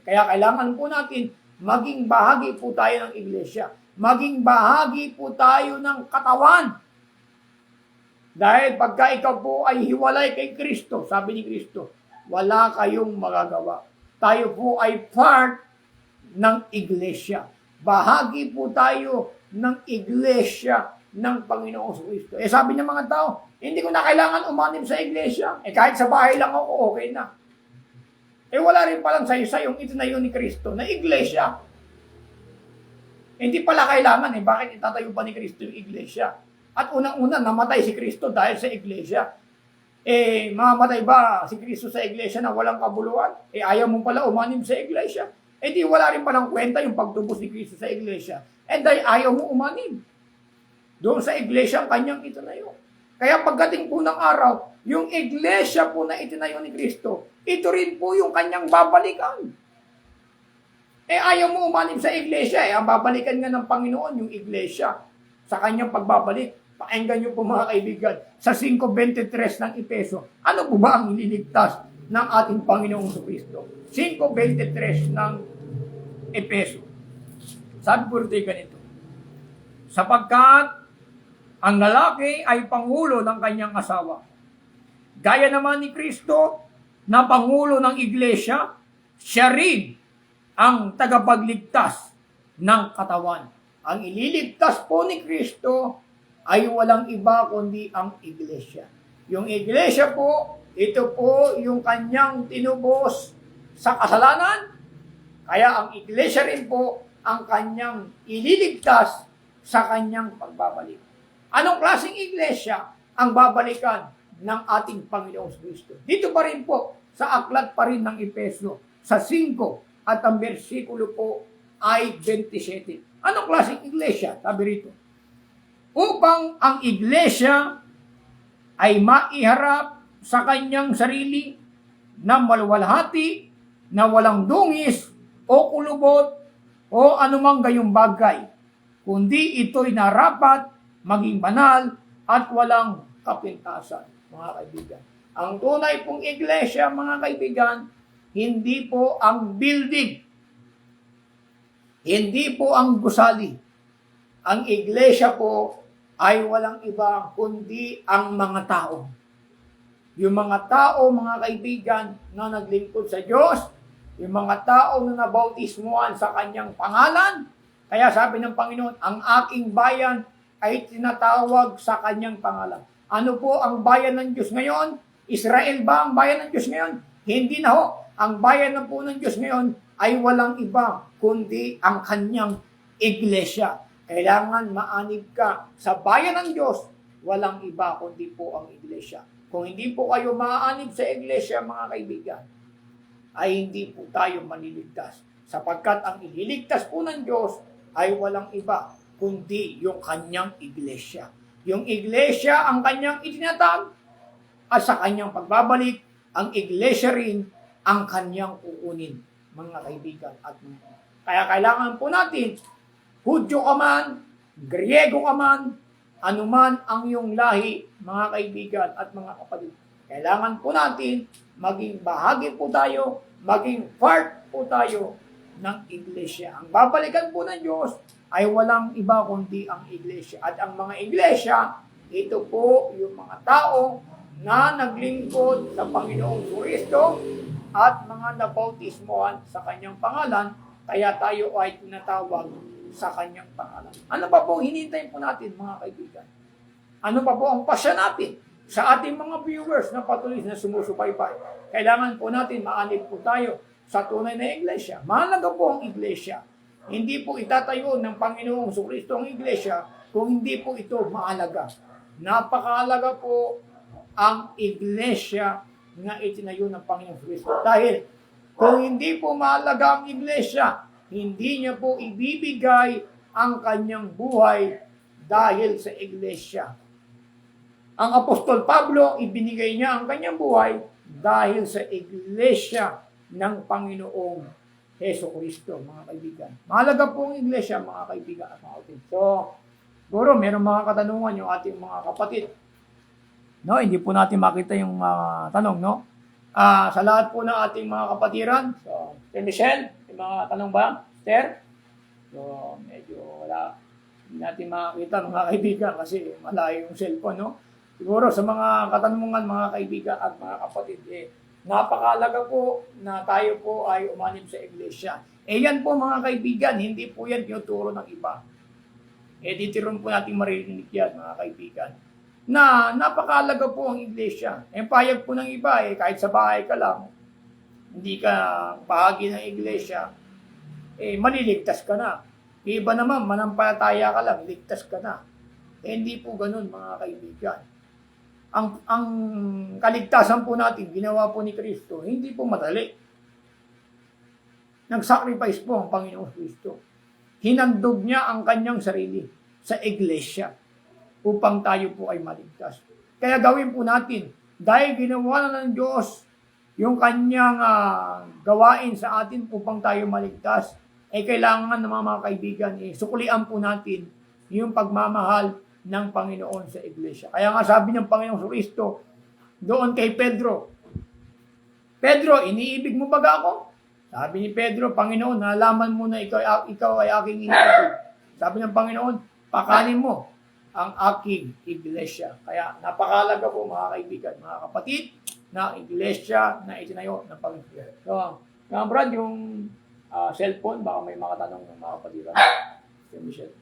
Kaya kailangan po natin maging bahagi po tayo ng iglesia. Maging bahagi po tayo ng katawan. Dahil pagka ikaw po ay hiwalay kay Kristo, sabi ni Kristo, wala kayong magagawa. Tayo po ay part ng iglesia. Bahagi po tayo ng iglesia ng Panginoong Kristo. Sabi ng mga tao, hindi ko na kailangan umanib sa iglesia. Kahit sa bahay lang ako, okay na. Wala rin palang sayo-sayong itinayo ni Kristo na iglesia. Hindi pala kailangan bakit itatayo pa ni Kristo yung iglesia? At unang-una, namatay si Kristo dahil sa iglesia. Mamamatay ba si Kristo sa iglesia na walang kabuluhan? Ayaw mo pala umanib sa iglesia. Di wala rin palang kwenta yung pagtubos ni Kristo sa iglesia. Dahil ayaw mo umanib doon sa iglesia ang kanyang itinayo. Kaya pagdating po ng araw, yung iglesia po na itinayo ni Kristo, ito rin po yung kanyang babalikan. Ayaw mo umanib sa iglesia Ang babalikan nga ng Panginoon yung iglesia sa kanyang pagbabalik. Pakinggan niyo po mga kaibigan, sa 5:23 ng Efeso, ano po ba ang ililigtas ng ating Panginoong Kristo? 5:23 ng Efeso. Sabi po rito ganito, sapagkat ang lalaki ay pangulo ng kanyang asawa. Gaya naman ni Kristo na pangulo ng iglesia, siya rin ang tagapagligtas ng katawan. Ang ililigtas po ni Kristo ay walang iba kundi ang iglesia. Yung iglesia po, ito po yung kanyang tinubos sa kasalanan. Kaya ang iglesia rin po ang kanyang ililigtas sa kanyang pagbabalik. Anong klaseng iglesia ang babalikan ng ating Panginoong Kristo? Dito pa rin po, sa aklat pa rin ng Efeso, sa 5 at ang bersikulo po ay 27. Anong klaseng iglesia? Sabi rito, upang ang iglesia ay maiharap sa kanyang sarili na maluwalhati, na walang dungis o kulubot o anumang gayong bagay, kundi ito'y narapat maging banal at walang kapintasan. Mga kaibigan, ang tunay pong iglesia, mga kaibigan, hindi po ang building, hindi po ang gusali. Ang iglesia po ay walang iba kundi ang mga tao. Yung mga tao, mga kaibigan, na naglingkod sa Diyos, yung mga tao na nabautismuhan sa kanyang pangalan. Kaya sabi ng Panginoon, ang aking bayan ay tinatawag sa kanyang pangalan. Ano po ang bayan ng Diyos ngayon? Israel ba ang bayan ng Diyos ngayon? Hindi na ho. Ang bayan na po ng Diyos ngayon ay walang iba kundi ang kanyang iglesia. Kailangan maanib ka sa bayan ng Diyos, walang iba kundi po ang iglesia. Kung hindi po kayo maanib sa iglesia, mga kaibigan, ay hindi po tayo maniligtas. Sapagkat ang ililigtas po ng Diyos ay walang iba kundi yung kanyang iglesia. Yung iglesia ang kanyang itinatag at sa kanyang pagbabalik, ang iglesia rin ang kanyang kukunin, mga kaibigan. At kaya kailangan po natin, Hudyo ka man, Griego ka man, anuman ang iyong lahi, mga kaibigan at mga kapatid. Kailangan po natin maging bahagi po tayo, maging part po tayo ng iglesia. Ang babalikan po ng Diyos ay walang iba kundi ang iglesia. At ang mga iglesia, ito po yung mga tao na naglingkod sa Panginoong Kristo at mga nabautismohan sa kanyang pangalan, kaya tayo ay tinatawag sa kanyang pangalan. Ano pa po hinintay po natin, mga kaibigan? Ano pa po ang pasya natin sa ating mga viewers na patuloy na sumusubaybay? Kailangan po natin maanib po tayo sa tunay na iglesia. Mahalaga po ang iglesia. Hindi po itatayo ng Panginoong Kristo ang iglesia kung hindi po ito mahalaga. Napakahalaga po ang iglesia na itinayo ng Panginoong Kristo. Dahil kung hindi po mahalaga ang iglesia, hindi niya po ibibigay ang kanyang buhay dahil sa iglesia. Ang Apostol Pablo, ibinigay niya ang kanyang buhay dahil sa iglesia ng Panginoong Heso Kristo, mga kaibigan. Mahalaga po ang iglesia, mga kaibigan at mga kapatid. So, siguro, meron mga katanungan yung ating mga kapatid. No, hindi po natin makita yung tanong, no? Sa lahat po ng ating mga kapatiran, so, Sir Michelle, may mga tanong ba? Sir? So, medyo wala. Hindi natin makakita, mga kaibigan, kasi malayo yung cellphone, no? Siguro, sa mga katanungan, mga kaibigan at mga kapatid, napakalaga po na tayo po ay umanib sa iglesia. Yan po, mga kaibigan, hindi po yan tinuturo ng iba. Dito rin po natin maririnig yan, mga kaibigan, na napakalaga po ang iglesia. Payag po ng iba, kahit sa bahay ka lang, hindi ka bahagi ng iglesia, maliligtas ka na. Iba naman, manampalataya ka lang, ligtas ka na. Hindi po ganun, mga kaibigan. Ang kaligtasan po natin, ginawa po ni Kristo, hindi po madali. Nag-sacrifice po ang Panginoong Kristo. Hinandog niya ang kanyang sarili sa iglesia upang tayo po ay maligtas. Kaya gawin po natin, dahil ginawa na ng Diyos yung kanyang gawain sa atin upang tayo maligtas, kailangan ng mga kaibigan, sukulian po natin yung pagmamahal ng Panginoon sa iglesia. Kaya nga sabi ng Panginoong Kristo doon kay Pedro, Pedro, iniibig mo ba ako? Sabi ni Pedro, Panginoon, nalaman mo na ikaw ay aking iniibig. Sabi ng Panginoon, pakanin mo ang aking iglesia. Kaya napakalaga po mga kaibigan, mga kapatid, na iglesia na itinayo ng Panginoon. So, Brad, yung cellphone, baka may mga tanong ng mga kapatid. Si Michelle.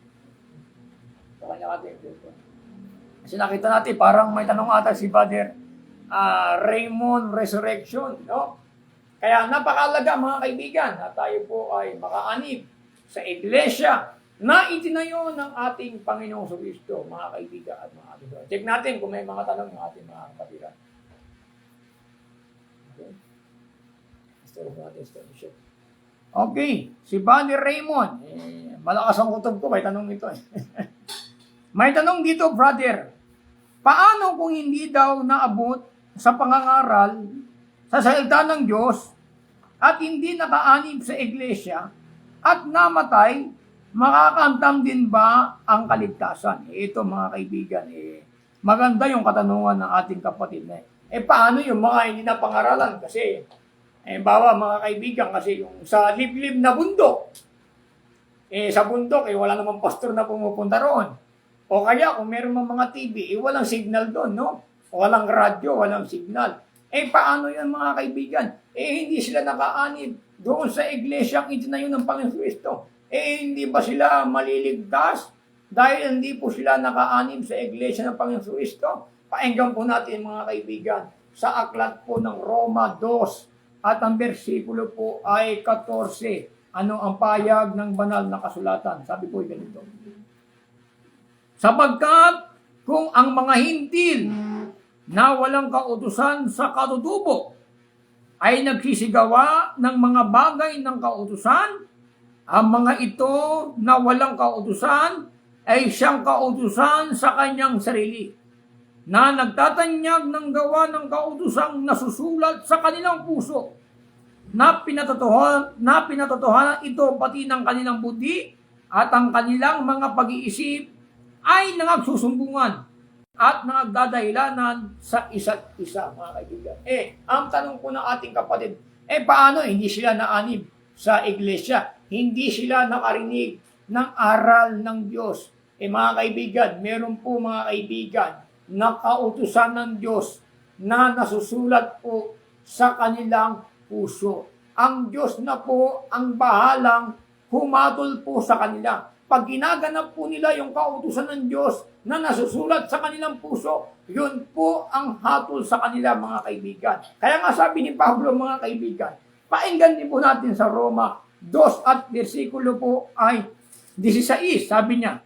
Sa kanya natin yung cellphone. Kasi nakita natin, parang may tanong ata si Brother Raymond Resurrection, no? Kaya napakalaga mga kaibigan na tayo po ay makaanib sa iglesia na itinayo ng ating Panginoong Kristo, mga kaibigan at mga kaibigan. Check natin kung may mga tanong ng ating mga kapatiran. Okay. Okay, si Bani Raymond. Malakas ang kutob ko, may tanong ito. May tanong dito, brother. Paano kung hindi daw naabot sa pangangaral sa salita ng Diyos at hindi nakaanib sa iglesia at namatay, makakamtam din ba ang kaligtasan? Ito mga kaibigan, maganda yung katanungan ng ating kapatid na paano yung mga hindi na pangaralan? Kasi, bawa mga kaibigan, kasi yung sa liblib na bundok, sa bundok, wala namang pastor na pumupunta roon. O kaya, kung meron mga TV, walang signal doon, no? O walang radyo, walang signal. Paano yan mga kaibigan? Hindi sila nakaanib doon sa iglesia ang itinayo ng Panginoon Kristo. Hindi ba sila maliligtas dahil hindi po sila nakaanib sa iglesia ng Panginoon Kristo? Paenggan po natin mga kaibigan sa aklat po ng Roma 2 at ang bersikulo po ay 14. Ano ang payag ng banal na kasulatan? Sabi po ganito. Sapagkat kung ang mga hintil na walang kautusan sa katutubo ay nagsisigawa ng mga bagay ng kautusan, ang mga ito na walang kautusan ay siyang kautusan sa kanyang sarili, na nagtatanyag ng gawa ng kautusang nasusulat sa kanilang puso, na pinatotohanan ito pati ng kanilang buti at ang kanilang mga pag-iisip ay nangagsusumbungan at nagdadahilanan sa isa't isa, mga kaibigan. Ang tanong po ng ating kapatid, paano hindi sila naanib sa iglesia? Hindi sila nakarinig ng aral ng Diyos. Mga kaibigan, meron po mga kaibigan na kautusan ng Diyos na nasusulat po sa kanilang puso. Ang Diyos na po ang bahalang humatol po sa kanila. Pag ginaganap po nila yung kautusan ng Diyos na nasusulat sa kanilang puso, yun po ang hatol sa kanila, mga kaibigan. Kaya nga sabi ni Pablo, mga kaibigan, painggan din po natin sa Roma 2 at versikulo po ay 16, sabi niya,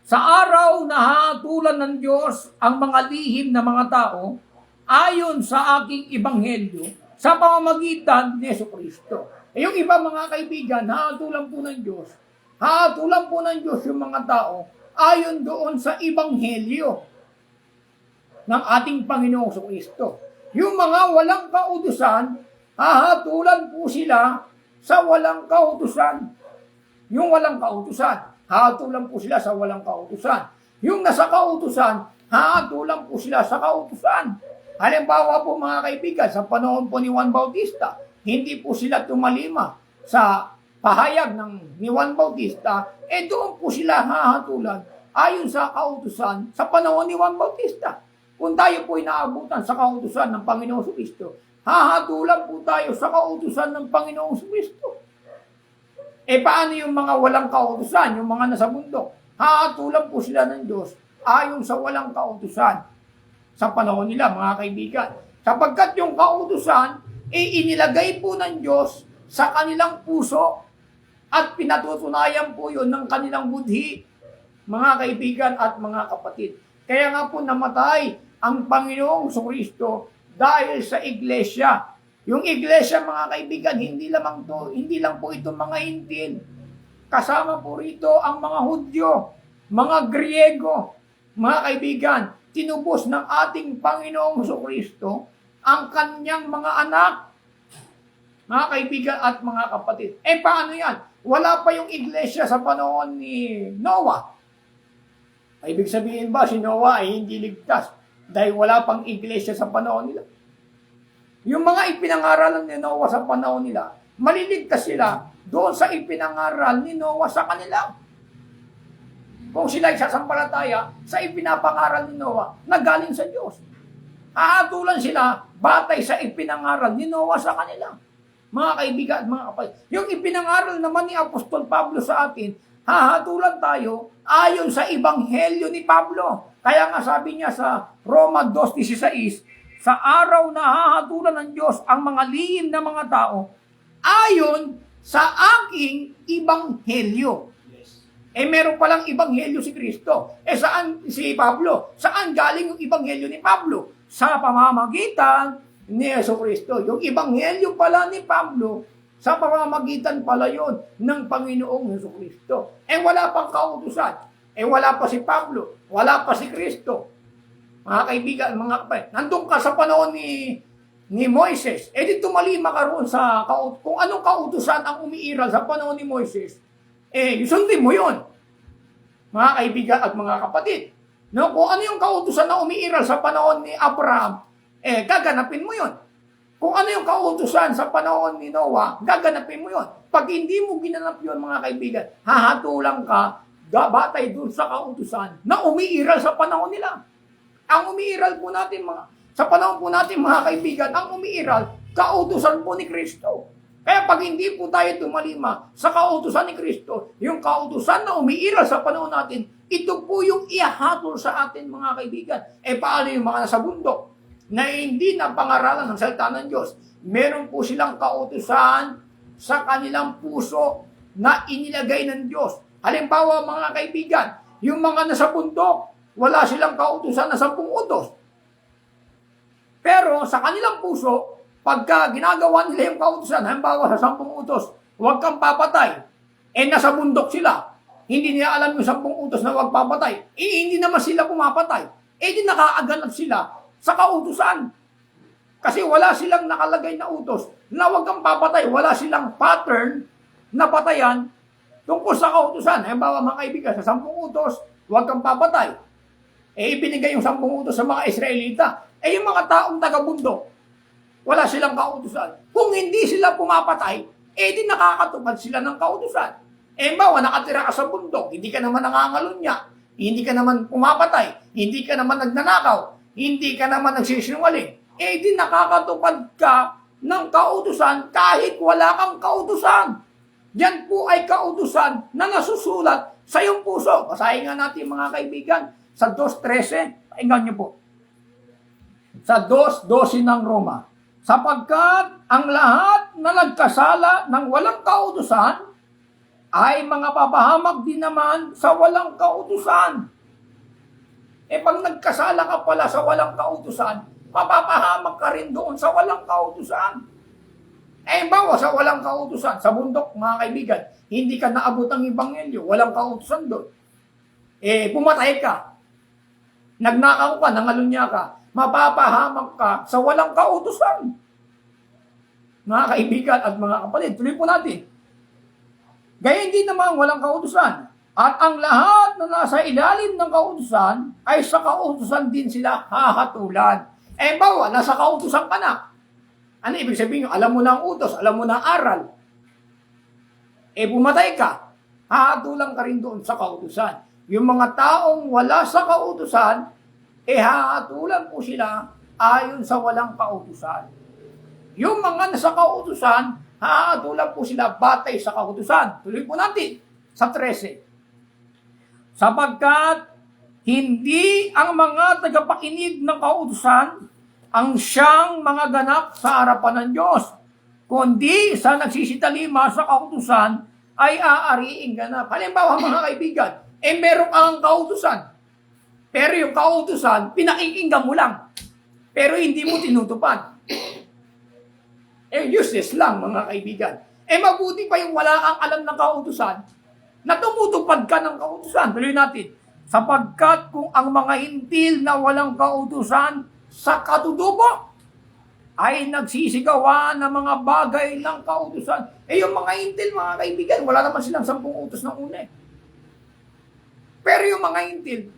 sa araw na hatulan ng Diyos ang mga lihim na mga tao, ayon sa aking ebanghelyo, sa pamamagitan ni Jesucristo. Yung iba mga kaibigan, hatulan po ng Diyos. Hatulan po ng Diyos yung mga tao ayon doon sa ebanghelyo ng ating Panginoong Jesucristo. Yung mga walang kautusan, hahatulan po sila sa walang kautusan. Yung walang kautusan, hahatulan po sila sa walang kautusan. Yung nasa kautusan, hahatulan po sila sa kautusan. Halimbawa po mga kaibigan, sa panahon po ni Juan Bautista, hindi po sila tumalima sa pahayag ni Juan Bautista, doon po sila hahatulan ayon sa kautusan sa panahon ni Juan Bautista. Kung tayo po inaabutan sa kautusan ng Panginoong Kristo, hahatulan po tayo sa kautusan ng Panginoong Kristo. Paano yung mga walang kautusan, yung mga nasa bundok? Hahatulan po sila ng Diyos ayon sa walang kautusan sa panahon nila, mga kaibigan. Sapagkat yung kautusan, inilagay po ng Diyos sa kanilang puso at pinatutunayan po yun ng kanilang budhi, mga kaibigan at mga kapatid. Kaya nga po namatay ang Panginoong Kristo dahil sa iglesia. Yung iglesia, mga kaibigan, hindi lang po ito mga hintil. Kasama po rito ang mga Hudyo, mga Griego, mga kaibigan. Tinubos ng ating Panginoong Kristo ang kanyang mga anak mga kaibigan at mga kapatid. Paano yan? Wala pa yung iglesia sa panahon ni Noah. Ibig sabihin ba si Noah ay hindi ligtas dahil wala pang iglesia sa panahon nila? Yung mga ipinangaralan ni Noah sa panahon nila, maliligtas sila doon sa ipinangaral ni Noah sa kanila. Kung sila ay sasampalataya sa ipinapangaral ni Noah na galing sa Diyos. Haatulan sila batay sa ipinangaral ni Noah sa kanila. Mga kaibigan at mga kapatid. Yung ipinangaral naman ni Apostol Pablo sa atin, hahatulan tayo ayon sa ebanghelyo ni Pablo. Kaya nga sabi niya sa Roma 2:16, sa araw na hahatulan ng Diyos ang mga lihim na mga tao, ayon sa aking ebanghelyo. Meron palang ebanghelyo si Kristo. Saan si Pablo? Saan galing yung ebanghelyo ni Pablo? Sa pamamagitan ni Jesucristo. Yung ebanghelyo pala ni Pablo, sa pamamagitan pala yon ng Panginoong Jesucristo. Wala pang kautusan. Wala pa si Pablo. Wala pa si Kristo. Mga kaibigan, mga kapatid, nandun ka sa panahon ni Moises. Di tumalima ka roon sa kung anong kautusan ang umiiral sa panahon ni Moises. Sundin mo yun. Mga kaibigan at mga kapatid. No, kung ano yung kautusan na umiiral sa panahon ni Abraham, gaganapin mo yun. Kung ano yung kautusan sa panahon ni Noah, gaganapin mo yun. Pag hindi mo ginanap yun, mga kaibigan, hahatulang ka, batay dun sa kautusan na umiiral sa panahon nila. Ang umiiral po natin, sa panahon po natin, mga kaibigan, ang umiiral, kautusan po ni Kristo. Kaya pag hindi po tayo tumalima sa kautusan ni Kristo, yung kautusan na umiiral sa panahon natin, ito po yung ihahatol sa atin, mga kaibigan. Paano yung mga nasa bundok na hindi na pangaralan ng salita ng Diyos? Meron po silang kautusan sa kanilang puso na inilagay ng Diyos. Halimbawa, mga kaibigan, yung mga nasa bundok, wala silang kautusan na 10 utos. Pero sa kanilang puso, pagka ginagawa nila yung kautusan, halimbawa sa 10 utos, huwag kang papatay. Nasa bundok sila. Hindi nila alam yung 10 utos na huwag papatay. Hindi naman sila pumapatay. Di nakaaganap sila sa kautusan. Kasi wala silang nakalagay na utos na huwag kang papatay. Wala silang pattern na patayan tungkol sa kautusan. Halimbawa, mga kaibigan, sa 10 utos, huwag kang papatay. Ibinigay yung 10 utos sa mga Israelita. Yung mga taong taga-bundok, wala silang kautusan. Kung hindi sila pumapatay, di nakakatupad sila ng kautusan. Bawa, nakatira ka sa bundok, hindi ka naman nangangalunya, hindi ka naman pumapatay, hindi ka naman nagnanakaw, hindi ka naman nagsisinungaling. Di nakakatupad ka ng kautusan kahit wala kang kautusan. Yan po ay kautusan na nasusulat sa iyong puso. Basahin nga natin, mga kaibigan, sa 2:13, pakinggan niyo po. Sa 2:12 ng Roma, sapagkat ang lahat na nagkasala ng walang kautusan ay mga papahamak din naman sa walang kautusan. Pag nagkasala ka pala sa walang kautusan, mapapahamak ka rin doon sa walang kautusan. Bawa sa walang kautusan, sa bundok, mga kaibigan, hindi ka naabot ang ebanghelyo, walang kautusan doon. Pumatay ka, nagnakaw ka, nangalunya ka, mapapahamak ka sa walang kautusan. Mga kaibigan at mga kapatid, tuloy po natin. Gayun din naman walang kautusan. At ang lahat na nasa ilalim ng kautusan ay sa kautusan din sila hahatulan. Bawa, nasa kautusan ka na. Ano ibig sabihin nyo? Alam mo na ang utos, alam mo na ang aral. Pumatay ka, hahatulan ka rin doon sa kautusan. Yung mga taong wala sa kautusan, hahatulan po sila ayon sa walang kautusan. Yung mga nasa kautusan, hahatulan po sila batay sa kautusan. Tuloy po natin sa 13. Sapagkat hindi ang mga tagapakinig ng kautusan ang siyang mga ganap sa harapan ng Diyos, kundi sa nagsisitalima sa kautusan ay aariing ganap. Halimbawa, mga kaibigan, meron kang kautusan. Pero yung kautusan, pinakikinggan mo lang. Pero hindi mo tinutupad. Useless lang, mga kaibigan. Mabuti pa yung wala kang alam ng kautusan, na tumutupad ka ng kautusan. Tuloy natin. Sapagkat kung ang mga hintil na walang kautusan sa katutubo ay nagsisigawa ng mga bagay ng kautusan. Yung mga intil, mga kaibigan, wala naman silang 10 utos ng una. Pero yung mga intil,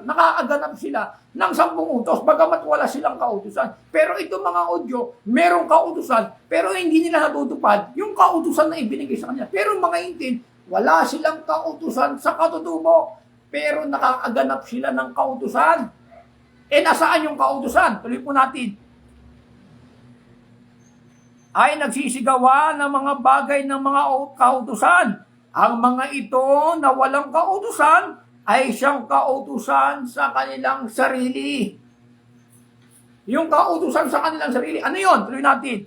nakakaganap sila ng 10 utos, bagamat wala silang kautusan. Pero itong mga Hudyo, merong kautusan, pero hindi nila natutupad yung kautusan na ibinigay sa kanila. Pero mga intil, wala silang kautusan sa katutubo, pero nakakaganap sila ng kautusan. Nasaan yung kautusan? Tuloy po natin. Ay nagsisigawa ng mga bagay ng mga kautusan. Ang mga ito na walang kautusan ay siyang kautusan sa kanilang sarili. Yung kautusan sa kanilang sarili, ano yun? Tuloy natin.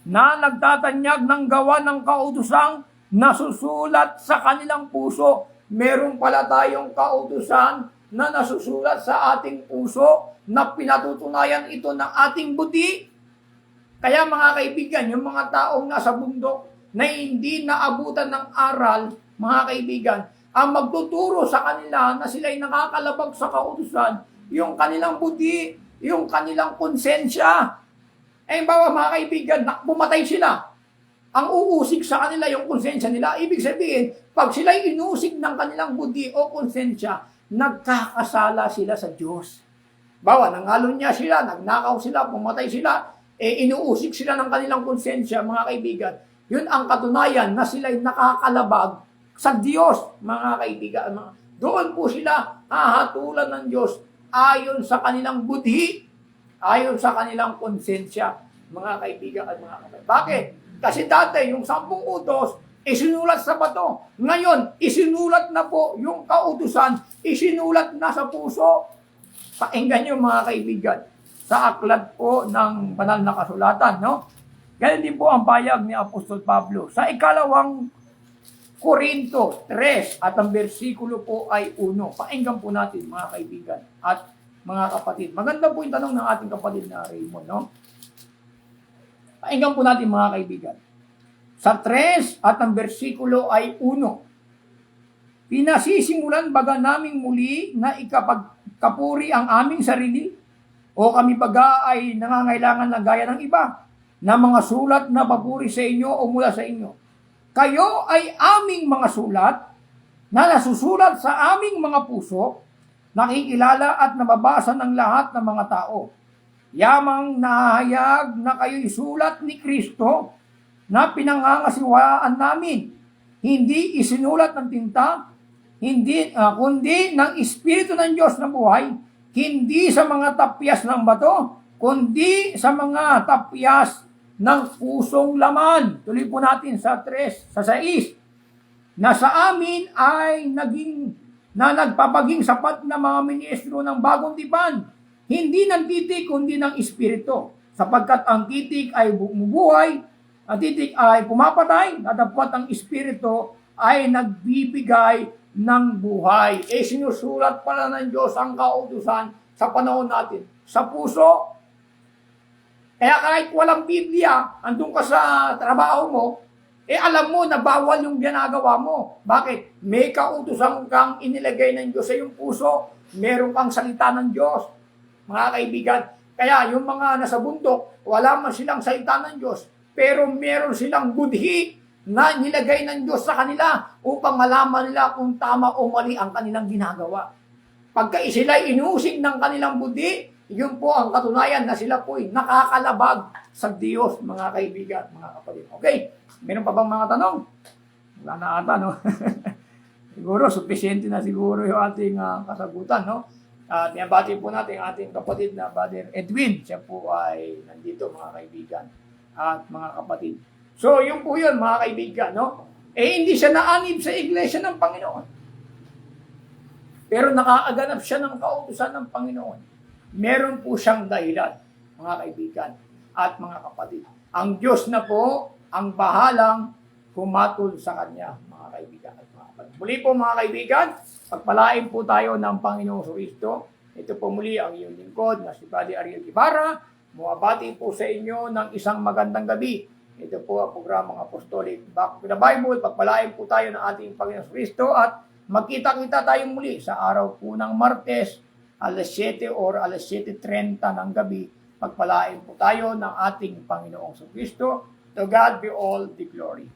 Na nagtatanyag ng gawa ng kautusang nasusulat sa kanilang puso. Meron pala tayong kautusan na nasusulat sa ating puso na pinatutunayan ito ng ating buti. Kaya mga kaibigan, yung mga taong nasa bundok na hindi naabutan ng aral, mga kaibigan, ang magtuturo sa kanila na sila'y nakakalabag sa kautusan, yung kanilang buti, yung kanilang konsensya. Bawa mga kaibigan, pumatay sila. Ang uusig sa kanila yung konsensya nila. Ibig sabihin, pag sila'y inusig ng kanilang buti o konsensya, nagkakasala sila sa Diyos. Bawa, nangalon niya sila, nagnakaw sila, pumatay sila, inuusig sila ng kanilang konsensya, mga kaibigan. Yun ang katunayan na sila'y nakakalabag sa Diyos, mga kaibigan. Doon po sila hahatulan ng Diyos ayon sa kanilang budhi, ayon sa kanilang konsensya, mga kaibigan at mga kapatid. Bakit? Kasi dati, yung 10 utos, isinulat sa bato. Ngayon, isinulat na po yung kautusan, isinulat na sa puso. Pakinggan nyo, mga kaibigan, sa aklat po ng banal na kasulatan, no? Ganyan din po ang payag ni Apostol Pablo. Sa 2 Korinto 3 at ang bersikulo po ay 1. Pakinggan po natin, mga kaibigan at mga kapatid. Maganda po yung tanong ng ating kapatid na Raymond, no? Pakinggan po natin, mga kaibigan. Sa 3 at ang bersikulo ay 1. Pinasisimulan baga naming muli na ikapagkapuri ang aming sarili? O kami baga ay nangangailangan na gaya ng iba, na mga sulat na papuri sa inyo o mula sa inyo? Kayo ay aming mga sulat na nasusulat sa aming mga puso, nakikilala at nababasa ng lahat ng mga tao. Yamang nahahayag na kayo'y sulat ni Kristo na pinangangasiwaan namin, hindi isinulat ng tinta, kundi ng Espiritu ng Diyos na buhay, hindi sa mga tapyas ng bato, kundi sa mga tapyas ng pusong laman. Tuloy po natin sa 6, na sa amin ay nagpapaging sapat na mga ministro ng bagong tipan, hindi ng titik, kundi ng Espiritu. Sapagkat ang titik ay bumubuhay, ang titik ay pumapatay, datapwat ang Espiritu ay nagbibigay ng buhay. Sinusulat pala ng Diyos ang kautusan sa panahon natin sa puso. Kaya kahit walang Biblia, andun ka sa trabaho mo, alam mo na bawal yung ginagawa mo. Bakit? May kautusan kang inilagay ng Diyos sa iyong puso. Meron kang salita ng Diyos, mga kaibigan. Kaya yung mga nasa bundok, wala man silang salita ng Diyos, pero meron silang budhi na nilagay ng Diyos sa kanila upang malaman nila kung tama o mali ang kanilang ginagawa. Pagka sila inusig ng kanilang budhi, yun po ang katunayan na sila po'y nakakalabag sa Diyos, mga kaibigan, mga kapatid. Okay, meron pa bang mga tanong? Wala na ata, no? Siguro, sufficiente na siguro yung ating kasagutan, no? At nabati po natin ang ating kapatid na Brother Edwin. Siya po ay nandito, mga kaibigan at mga kapatid. So, yun po yun, mga kaibigan, no? Hindi siya naanib sa iglesia ng Panginoon. Pero nakaaganap siya ng kautusan ng Panginoon. Meron po siyang dahilan, mga kaibigan at mga kapatid. Ang Diyos na po ang bahalang humatol sa Kanya, mga kaibigan at mga kapatid. Muli po, mga kaibigan, pagpalain po tayo ng Panginoong Kristo. Ito po muli ang iyong lingkod na si Brother Ariel Ibarra. Mabati po sa inyo ng isang magandang gabi. Ito po ang programang Apostolic Back to the Bible. Pagpalain po tayo ng ating Panginoong Kristo at magkita-kita tayo muli sa araw po ng Martes, alas 7 or alas 7:30 ng gabi pagpalain po tayo ng ating Panginoong Kristo. To God be all the glory.